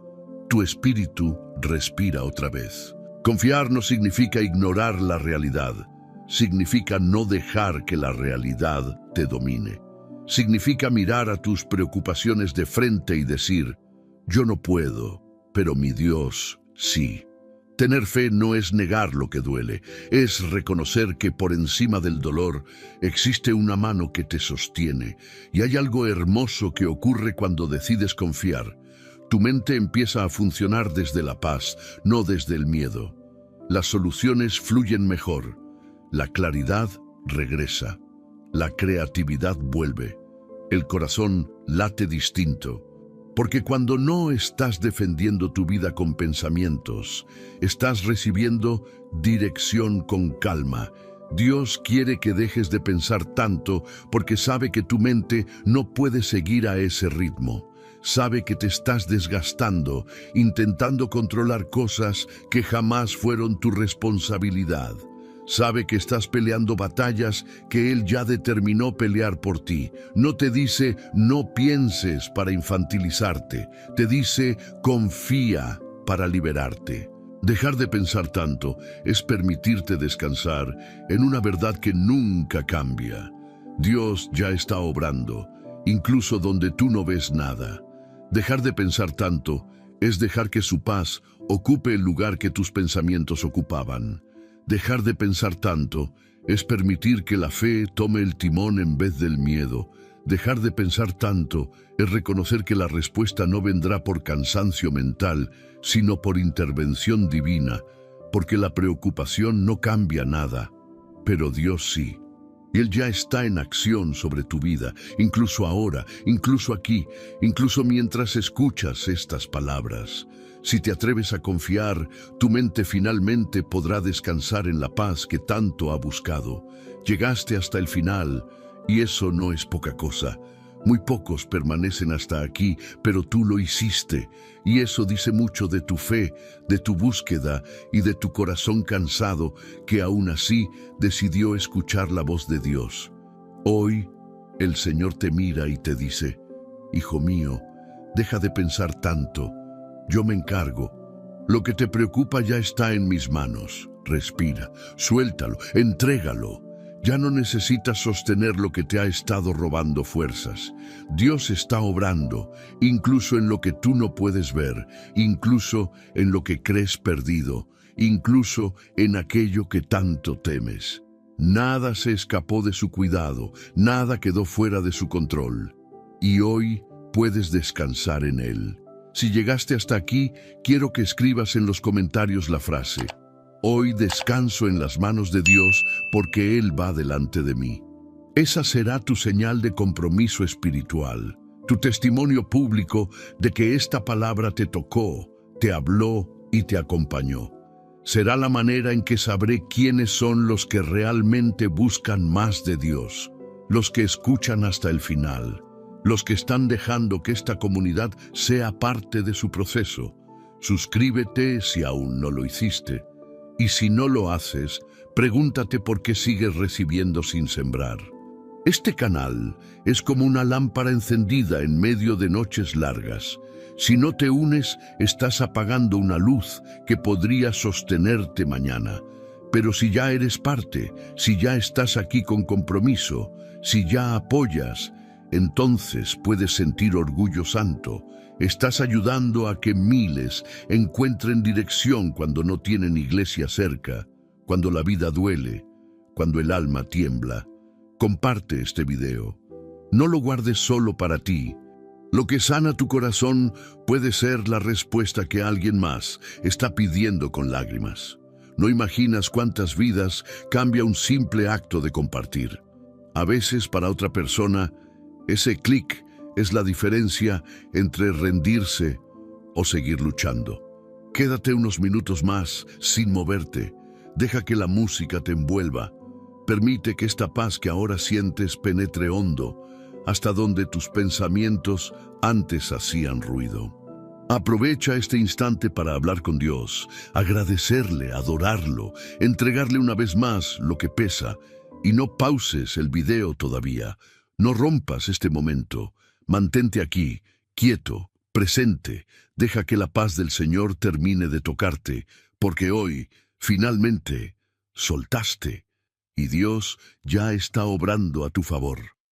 Tu espíritu respira otra vez. Confiar no significa ignorar la realidad. Significa no dejar que la realidad te domine. Significa mirar a tus preocupaciones de frente y decir, yo no puedo, pero mi Dios sí. Tener fe no es negar lo que duele, es reconocer que por encima del dolor existe una mano que te sostiene y hay algo hermoso que ocurre cuando decides confiar. Tu mente empieza a funcionar desde la paz, no desde el miedo. Las soluciones fluyen mejor, la claridad regresa, la creatividad vuelve, el corazón late distinto. Porque cuando no estás defendiendo tu vida con pensamientos, estás recibiendo dirección con calma. Dios quiere que dejes de pensar tanto porque sabe que tu mente no puede seguir a ese ritmo. Sabe que te estás desgastando, intentando controlar cosas que jamás fueron tu responsabilidad. Sabe que estás peleando batallas que Él ya determinó pelear por ti. No te dice, no pienses para infantilizarte. Te dice, confía para liberarte. Dejar de pensar tanto es permitirte descansar en una verdad que nunca cambia. Dios ya está obrando, incluso donde tú no ves nada. Dejar de pensar tanto es dejar que su paz ocupe el lugar que tus pensamientos ocupaban. Dejar de pensar tanto es permitir que la fe tome el timón en vez del miedo. Dejar de pensar tanto es reconocer que la respuesta no vendrá por cansancio mental, sino por intervención divina, porque la preocupación no cambia nada, pero Dios sí. Él ya está en acción sobre tu vida, incluso ahora, incluso aquí, incluso mientras escuchas estas palabras. Si te atreves a confiar, tu mente finalmente podrá descansar en la paz que tanto ha buscado. Llegaste hasta el final, y eso no es poca cosa. Muy pocos permanecen hasta aquí, pero tú lo hiciste, y eso dice mucho de tu fe, de tu búsqueda y de tu corazón cansado, que aún así decidió escuchar la voz de Dios. Hoy, el Señor te mira y te dice, hijo mío, deja de pensar tanto. Yo me encargo. Lo que te preocupa ya está en mis manos. Respira, suéltalo, entrégalo. Ya no necesitas sostener lo que te ha estado robando fuerzas. Dios está obrando, incluso en lo que tú no puedes ver, incluso en lo que crees perdido, incluso en aquello que tanto temes. Nada se escapó de su cuidado, nada quedó fuera de su control. Y hoy puedes descansar en Él. Si llegaste hasta aquí, quiero que escribas en los comentarios la frase: hoy descanso en las manos de Dios porque Él va delante de mí. Esa será tu señal de compromiso espiritual, tu testimonio público de que esta palabra te tocó, te habló y te acompañó. Será la manera en que sabré quiénes son los que realmente buscan más de Dios, los que escuchan hasta el final, los que están dejando que esta comunidad sea parte de su proceso. Suscríbete si aún no lo hiciste. Y si no lo haces, pregúntate por qué sigues recibiendo sin sembrar. Este canal es como una lámpara encendida en medio de noches largas. Si no te unes, estás apagando una luz que podría sostenerte mañana. Pero si ya eres parte, si ya estás aquí con compromiso, si ya apoyas, entonces puedes sentir orgullo santo. Estás ayudando a que miles encuentren dirección cuando no tienen iglesia cerca, cuando la vida duele, cuando el alma tiembla. Comparte este video. No lo guardes solo para ti. Lo que sana tu corazón puede ser la respuesta que alguien más está pidiendo con lágrimas. No imaginas cuántas vidas cambia un simple acto de compartir. A veces para otra persona, ese clic es la diferencia entre rendirse o seguir luchando. Quédate unos minutos más sin moverte. Deja que la música te envuelva. Permite que esta paz que ahora sientes penetre hondo, hasta donde tus pensamientos antes hacían ruido. Aprovecha este instante para hablar con Dios, agradecerle, adorarlo, entregarle una vez más lo que pesa. Y no pauses el video todavía. No rompas este momento. Mantente aquí, quieto, presente. Deja que la paz del Señor termine de tocarte, porque hoy, finalmente, soltaste. Y Dios ya está obrando a tu favor.